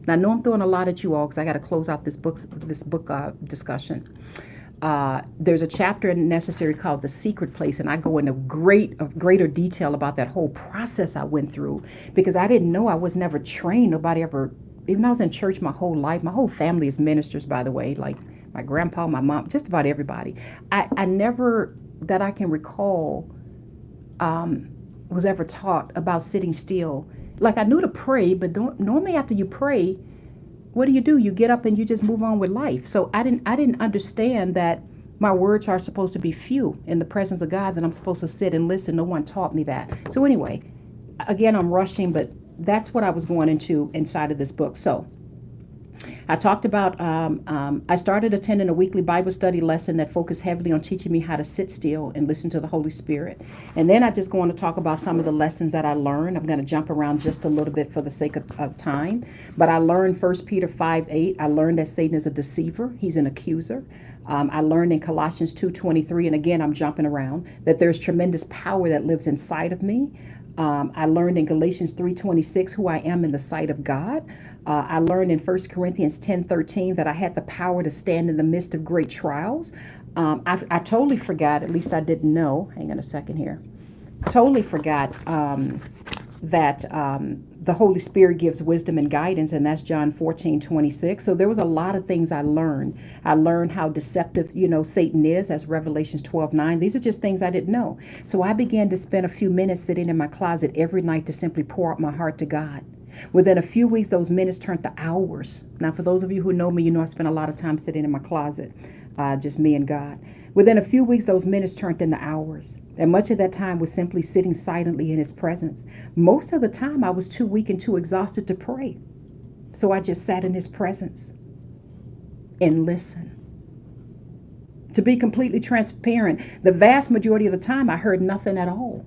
Now, I know I'm throwing a lot at you all because I got to close out this book discussion. There's a chapter in Necessary called The Secret Place, and I go into greater detail about that whole process I went through because I didn't know. I was never trained. Nobody ever, even though I was in church my whole life, my whole family is ministers, by the way, like my grandpa, my mom, just about everybody. I never, that I can recall, was ever taught about sitting still. Like I knew to pray, but normally after you pray, what do? You get up and you just move on with life. So I didn't understand that my words are supposed to be few in the presence of God, that I'm supposed to sit and listen. No one taught me that. So anyway, again, I'm rushing, but that's what I was going into inside of this book. So I talked about, I started attending a weekly Bible study lesson that focused heavily on teaching me how to sit still and listen to the Holy Spirit. And then I just going to talk about some of the lessons that I learned. I'm going to jump around just a little bit for the sake of time. But I learned 1 Peter 5:8. I learned that Satan is a deceiver. He's an accuser. I learned in Colossians 2:23, and again, I'm jumping around, that there's tremendous power that lives inside of me. I learned in Galatians 3:26 who I am in the sight of God. I learned in 1 Corinthians 10:13 that I had the power to stand in the midst of great trials. I totally forgot, at least I didn't know. Hang on a second here. Totally forgot that the Holy Spirit gives wisdom and guidance, and that's John 14:26. So there was a lot of things I learned. I learned how deceptive, Satan is, as Revelations 12:9. These are just things I didn't know. So I began to spend a few minutes sitting in my closet every night to simply pour out my heart to God. Within a few weeks, those minutes turned to hours. Now, for those of you who know me, I spent a lot of time sitting in my closet, just me and God. Within a few weeks, those minutes turned into hours. And much of that time was simply sitting silently in his presence. Most of the time, I was too weak and too exhausted to pray. So I just sat in his presence and listened. To be completely transparent, the vast majority of the time, I heard nothing at all.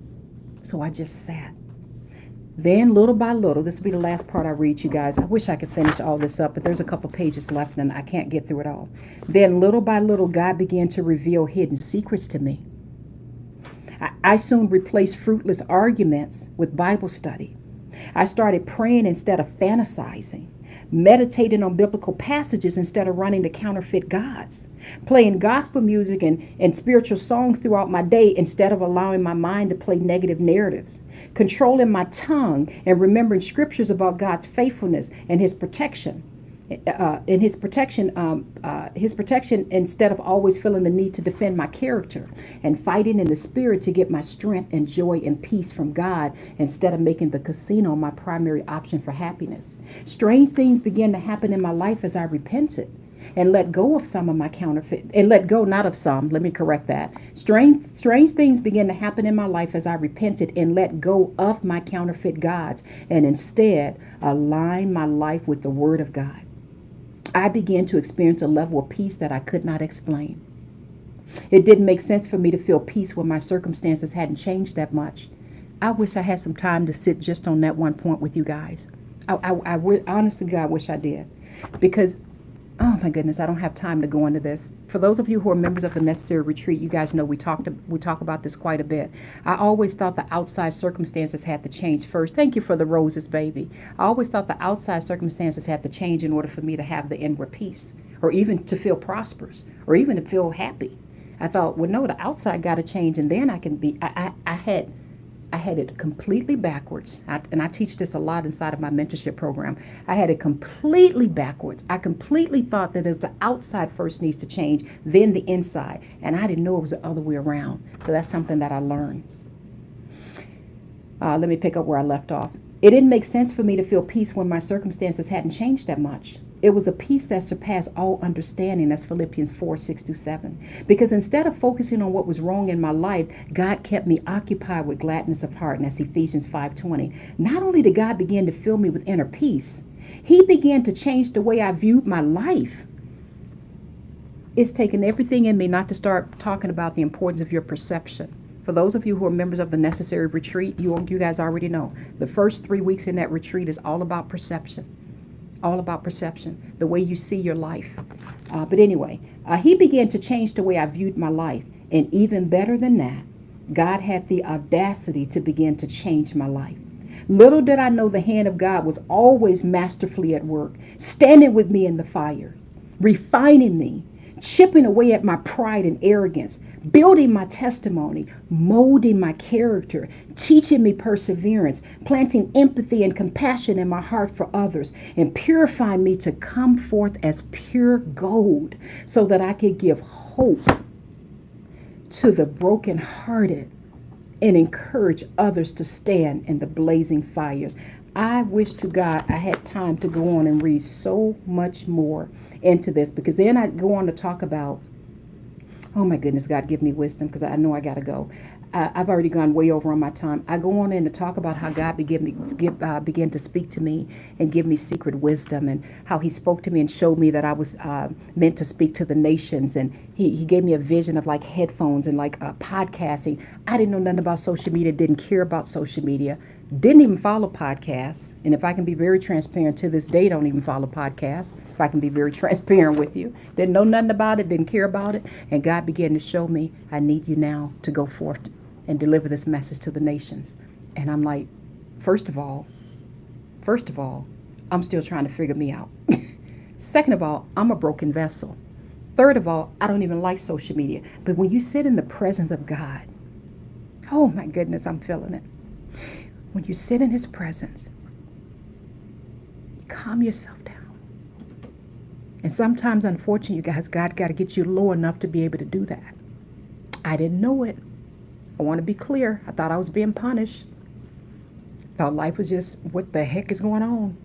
So I just sat. Then little by little, this will be the last part I read you guys. I wish I could finish all this up, but there's a couple pages left and I can't get through it all. Then little by little, God began to reveal hidden secrets to me. I soon replaced fruitless arguments with Bible study. I started praying instead of fantasizing, meditating on biblical passages instead of running to counterfeit gods, playing gospel music and spiritual songs throughout my day instead of allowing my mind to play negative narratives, controlling my tongue and remembering scriptures about God's faithfulness and his protection. His protection instead of always feeling the need to defend my character, and fighting in the spirit to get my strength and joy and peace from God instead of making the casino my primary option for happiness. Strange things began to happen in my life as I repented and let go of some of my counterfeit, and let go, not of some, let me correct that. Strange things began to happen in my life as I repented and let go of my counterfeit gods and instead align my life with the Word of God. I began to experience a level of peace that I could not explain. It didn't make sense for me to feel peace when my circumstances hadn't changed that much. I wish I had some time to sit just on that one point with you guys. Honestly, God, I wish I did. Because Oh my goodness, I don't have time to go into this. For those of you who are members of the Necessary Retreat, you guys know we talk about this quite a bit. I always thought the outside circumstances had to change first. Thank you for the roses, baby. I always thought the outside circumstances had to change in order for me to have the inward peace, or even to feel prosperous, or even to feel happy. I thought, well, no, the outside got to change, and then I can be. I had it completely backwards. And I teach this a lot inside of my mentorship program. I had it completely backwards. I completely thought that as the outside first needs to change, then the inside. And I didn't know it was the other way around. So that's something that I learned. Let me pick up where I left off. It didn't make sense for me to feel peace when my circumstances hadn't changed that much. It was a peace that surpassed all understanding. That's Philippians 4:6-7. Because instead of focusing on what was wrong in my life, God kept me occupied with gladness of heart. And that's Ephesians 5:20. Not only did God begin to fill me with inner peace, He began to change the way I viewed my life. It's taken everything in me not to start talking about the importance of your perception. For those of you who are members of the Necessary Retreat, you guys already know. The first 3 weeks in that retreat is all about perception. All about perception, the way you see your life. But anyway, He began to change the way I viewed my life. And even better than that, God had the audacity to begin to change my life. Little did I know the hand of God was always masterfully at work, standing with me in the fire, refining me, chipping away at my pride and arrogance, building my testimony, molding my character, teaching me perseverance, planting empathy and compassion in my heart for others, and purifying me to come forth as pure gold so that I could give hope to the brokenhearted and encourage others to stand in the blazing fires. I wish to God I had time to go on and read so much more into this, because then I go on to talk about, oh my goodness, God give me wisdom, because I know I got to go. I've already gone way over on my time. I go on in to talk about how God began to speak to me and give me secret wisdom, and how He spoke to me and showed me that I was meant to speak to the nations. And He gave me a vision of like headphones and like podcasting. I didn't know nothing about social media, didn't care about social media, didn't even follow podcasts. And if I can be very transparent, to this day, don't even follow podcasts. If I can be very transparent with you, didn't know nothing about it, didn't care about it. And God began to show me, I need you now to go forth and deliver this message to the nations. And I'm like, first of all, I'm still trying to figure me out. Second of all, I'm a broken vessel. Third of all, I don't even like social media. But when you sit in the presence of God, oh my goodness, I'm feeling it. When you sit in His presence, calm yourself down. And sometimes, unfortunately, you guys, God got to get you low enough to be able to do that. I didn't know it. I want to be clear. I thought I was being punished. Thought life was just, what the heck is going on?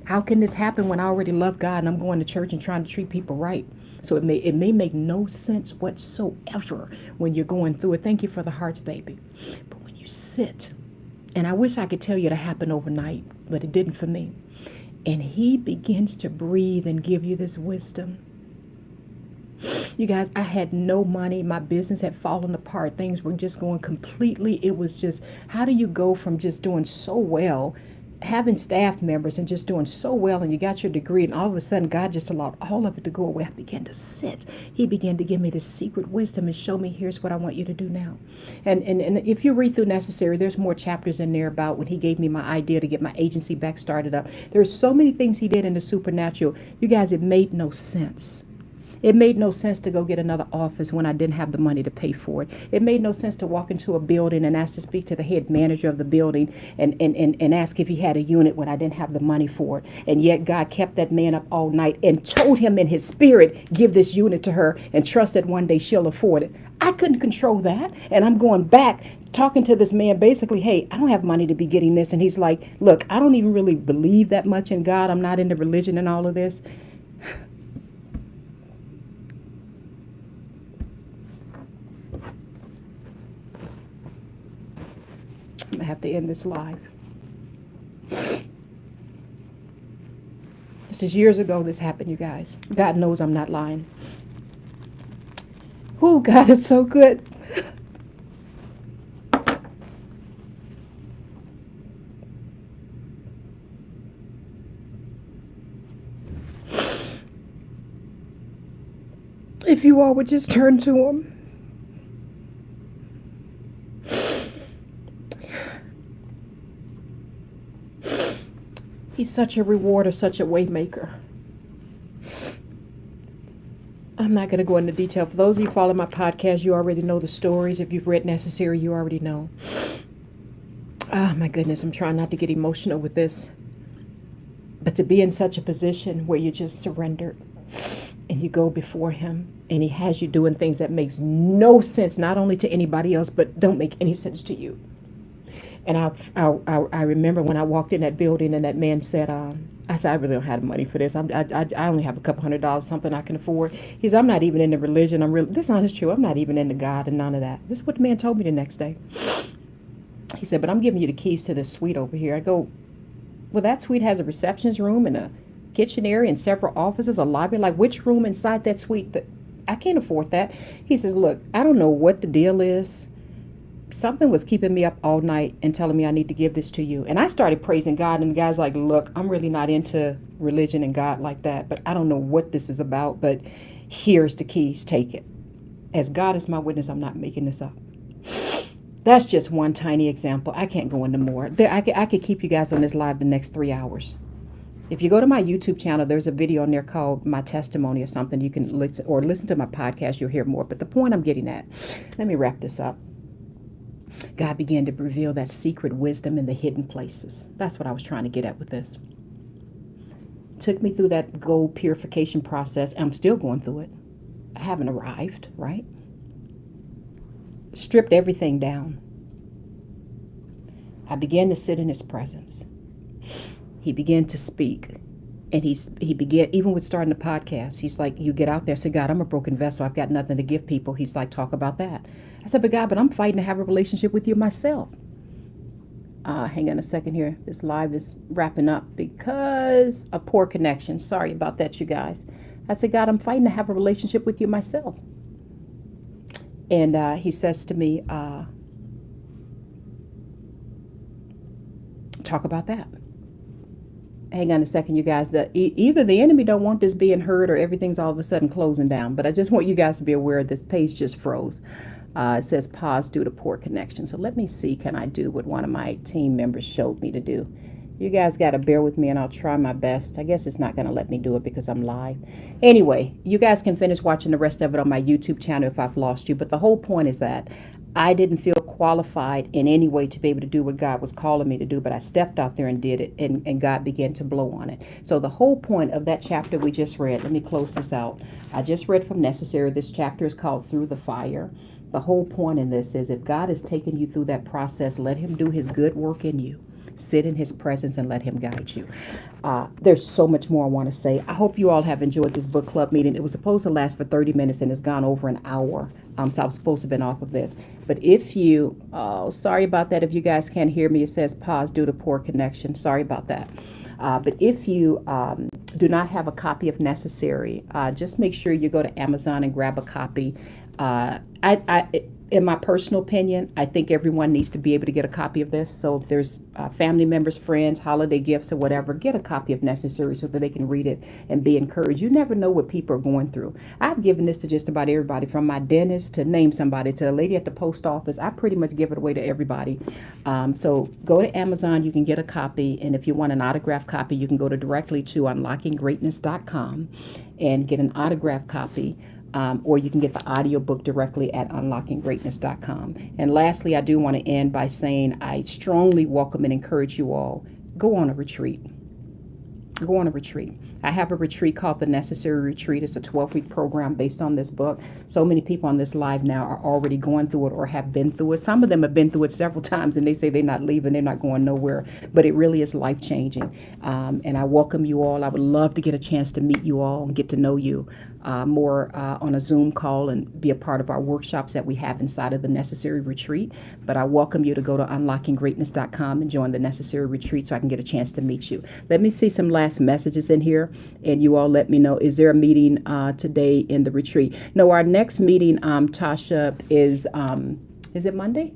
How can this happen when I already love God and I'm going to church and trying to treat people right? So it may make no sense whatsoever when you're going through it. Thank you for the hearts, baby. But when you sit, and I wish I could tell you to happen overnight, but it didn't for me. And He begins to breathe and give you this wisdom. You guys, I had no money. My business had fallen apart. Things were just going completely. It was just, how do you go from just doing so well, having staff members and just doing so well, and you got your degree, and all of a sudden God just allowed all of it to go away. I began to sit. He began to give me this secret wisdom and show me, here's what I want you to do now. And if you read through Necessary, there's more chapters in there about when He gave me my idea to get my agency back started up. There's so many things He did in the supernatural. You guys, it made no sense. It made no sense to go get another office when I didn't have the money to pay for it. It made no sense to walk into a building and ask to speak to the head manager of the building and ask if he had a unit when I didn't have the money for it. And yet God kept that man up all night and told him in His spirit, give this unit to her and trust that one day she'll afford it. I couldn't control that. And I'm going back talking to this man basically, hey, I don't have money to be getting this. And he's like, look, I don't even really believe that much in God. I'm not into religion and all of this. I'm going to have to end this live. This is years ago this happened, you guys. God knows I'm not lying. Oh, God is so good. If you all would just turn to him. He's such a rewarder, such a way maker. I'm not going to go into detail. For those of you who follow my podcast, you already know the stories. If you've read Necessary, you already know. Oh, my goodness. I'm trying not to get emotional with this. But to be in such a position where you just surrendered and you go before him and he has you doing things that makes no sense, not only to anybody else, but don't make any sense to you. And I remember when I walked in that building and that man said, I said, I really don't have the money for this. I only have a couple $100, something I can afford. He said, I'm not even into religion. This is true. I'm not even into God and none of that. This is what the man told me the next day. He said, but I'm giving you the keys to this suite over here. I go, well, that suite has a receptionist room and a kitchen area and several offices, a lobby. Like, which room inside that suite? I can't afford that. He says, look, I don't know what the deal is. Something was keeping me up all night and telling me I need to give this to you. And I started praising God, and the guy's like, look, I'm really not into religion and God like that, but I don't know what this is about, but here's the keys, take it. As God is my witness, I'm not making this up. That's just one tiny example. I can't go into more. I could keep you guys on this live the next 3 hours. If you go to my YouTube channel, there's a video on there called My Testimony or something. You can listen to my podcast. You'll hear more. But the point I'm getting at, let me wrap this up. God began to reveal that secret wisdom in the hidden places. That's what I was trying to get at with this. Took me through that gold purification process. I'm still going through it. I haven't arrived, right? Stripped everything down. I began to sit in his presence. He began to speak. And he began, even with starting the podcast, he's like, you get out there, say, God, I'm a broken vessel. I've got nothing to give people. He's like, talk about that. I said, but God, I'm fighting to have a relationship with you myself. Hang on a second here. This live is wrapping up because of poor connection. Sorry about that, you guys. I said, God, I'm fighting to have a relationship with you myself. And he says to me, talk about that. Hang on a second, you guys. Either the enemy don't want this being heard or everything's all of a sudden closing down. But I just want you guys to be aware this page just froze. It says pause due to poor connection. So let me see, can I do what one of my team members showed me to do? You guys got to bear with me and I'll try my best. I guess it's not going to let me do it because I'm live. Anyway, you guys can finish watching the rest of it on my YouTube channel if I've lost you. But the whole point is that I didn't feel qualified in any way to be able to do what God was calling me to do, but I stepped out there and did it, and God began to blow on it. So the whole point of that chapter we just read, let me close this out. I just read from Necessary. This chapter is called Through the Fire. The whole point in this is if God has taken you through that process, let him do his good work in you. Sit in his presence and let him guide you. There's so much more I want to say. I hope you all have enjoyed this book club meeting. It was supposed to last for 30 minutes and it's gone over an hour. So I was supposed to have been off of this. But if you, sorry about that. If you guys can't hear me, it says pause due to poor connection. Sorry about that. But if you do not have a copy of Necessary, just make sure you go to Amazon and grab a copy. In my personal opinion, I think everyone needs to be able to get a copy of this. So if there's family members, friends, holiday gifts or whatever, get a copy of Necessary so that they can read it and be encouraged. You never know what people are going through. I've given this to just about everybody, from my dentist to name somebody, to the lady at the post office. I pretty much give it away to everybody. So go to Amazon, you can get a copy. And if you want an autographed copy, you can go directly to unlockinggreatness.com and get an autographed copy. Or you can get the audiobook directly at unlockinggreatness.com. And lastly, I do want to end by saying I strongly welcome and encourage you all, go on a retreat. Go on a retreat. I have a retreat called the Necessary Retreat. It's a 12-week program based on this book. So many people on this live now are already going through it or have been through it. Some of them have been through it several times and they say they're not leaving, they're not going nowhere. But it really is life-changing. And I welcome you all. I would love to get a chance to meet you all and get to know you more on a Zoom call and be a part of our workshops that we have inside of the Necessary Retreat. But I welcome you to go to unlockinggreatness.com and join the Necessary Retreat so I can get a chance to meet you. Let me see some last messages in here, and you all let me know, is there a meeting today in the retreat? No, our next meeting, Tasha, is it Monday?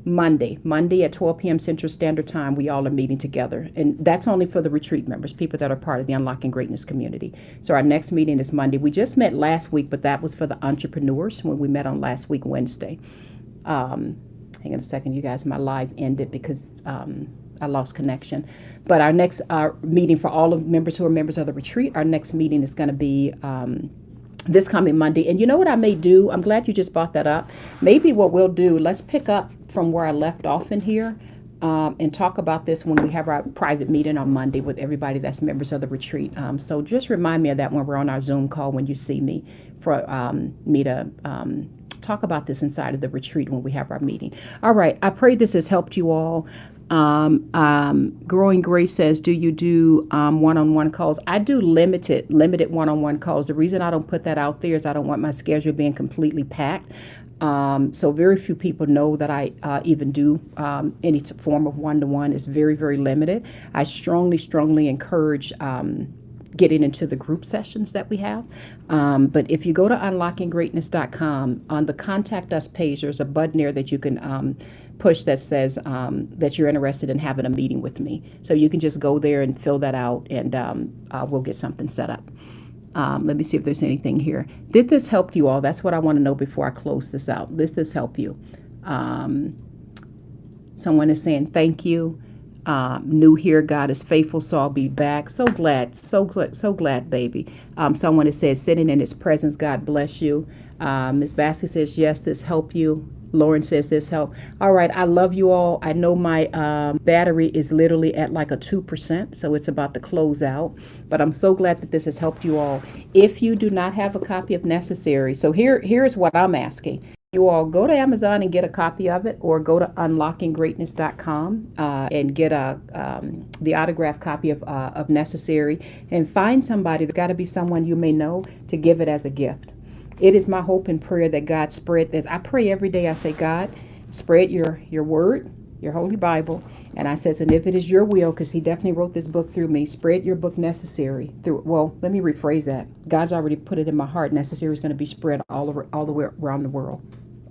Monday at 12 p.m. Central Standard Time, we all are meeting together. And that's only for the retreat members, people that are part of the Unlocking Greatness community. So our next meeting is Monday. We just met last week, but that was for the entrepreneurs when we met on last week, Wednesday. Hang on a second, you guys, my live ended because I lost connection. But our next meeting for all of members who are members of the retreat, our next meeting is going to be this coming Monday. And you know what I may do? I'm glad you just brought that up. Maybe what we'll do, let's pick up from where I left off in here and talk about this when we have our private meeting on Monday with everybody that's members of the retreat. So just remind me of that when we're on our Zoom call, when you see me, for me to talk about this inside of the retreat when we have our meeting. All right. I pray this has helped you all. Growing Grace says, do you do one-on-one calls? I do limited one-on-one calls. The reason I don't put that out there is I don't want my schedule being completely packed. So very few people know that I even do any form of one-to-one. It's very, very limited. I strongly encourage getting into the group sessions that we have. But if you go to unlockinggreatness.com, on the contact us page, there's a button there that you can push that says that you're interested in having a meeting with me. So you can just go there and fill that out, and we'll get something set up. Let me see if there's anything here. Did this help you all? That's what I want to know before I close this out. Did this help you? Someone is saying thank you. New here, God is faithful, so I'll be back. So glad, baby. Someone has said, sitting in his presence, God bless you. Ms. Basket says, yes, this helped you. Lauren says this helped. All right, I love you all. I know my battery is literally at like a 2%, so it's about to close out. But I'm so glad that this has helped you all. If you do not have a copy of Necessary, so here's what I'm asking. You all go to Amazon and get a copy of it, or go to unlockinggreatness.com and get the autographed copy of Necessary, and find somebody. There's got to be someone you may know to give it as a gift. It is my hope and prayer that God spread this. I pray every day. I say, God, spread your word, your Holy Bible. And I says, and if it is your will, because he definitely wrote this book through me, spread your book Necessary through. Well, let me rephrase that. God's already put it in my heart. Necessary is going to be spread all the way around the world.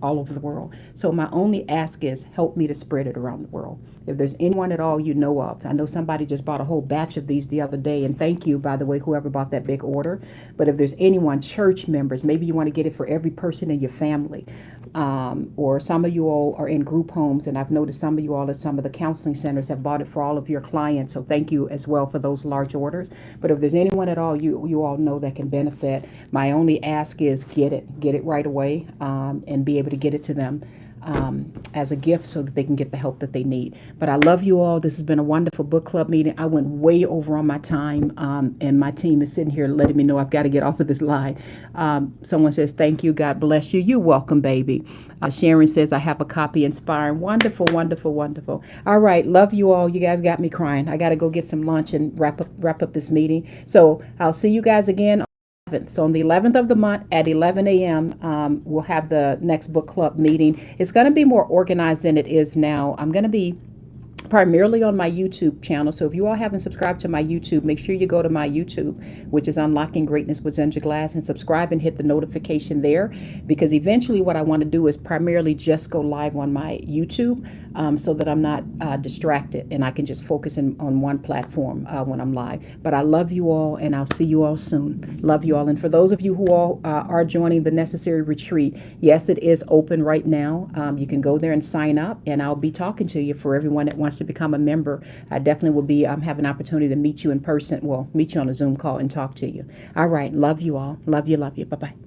All over the world. So my only ask is help me to spread it around the world. If there's anyone at all you know of, I know somebody just bought a whole batch of these the other day, and thank you, by the way, whoever bought that big order. But if there's anyone, church members, maybe you want to get it for every person in your family, or some of you all are in group homes, and I've noticed some of you all at some of the counseling centers have bought it for all of your clients. So thank you as well for those large orders. But if there's anyone at all you all know that can benefit, my only ask is get it right away, and be able to get it to them as a gift so that they can get the help that they need. But I love you all. This has been a wonderful book club meeting. I went way over on my time, and my team is sitting here letting me know I've got to get off of this line. Someone says, thank you. God bless you. You're welcome, baby. Sharon says, I have a copy. Inspiring. Wonderful, wonderful, wonderful. All right. Love you all. You guys got me crying. I got to go get some lunch and wrap up this meeting. So I'll see you guys again. So on the 11th of the month at 11 a.m., we'll have the next book club meeting. It's going to be more organized than it is now. I'm going to be primarily on my YouTube channel. So if you all haven't subscribed to my YouTube, make sure you go to my YouTube, which is Unlocking Greatness with Zenja Glass, and subscribe and hit the notification there, because eventually what I want to do is primarily just go live on my YouTube, so that I'm not distracted and I can just focus on one platform when I'm live. But I love you all, and I'll see you all soon. Love you all. And for those of you who all are joining the Necessary Retreat, yes, it is open right now. You can go there and sign up, and I'll be talking to you. For everyone that wants to become a member, I definitely will be have an opportunity to meet you in person. Well, meet you on a Zoom call and talk to you. All right. Love you all. Love you. Bye-bye.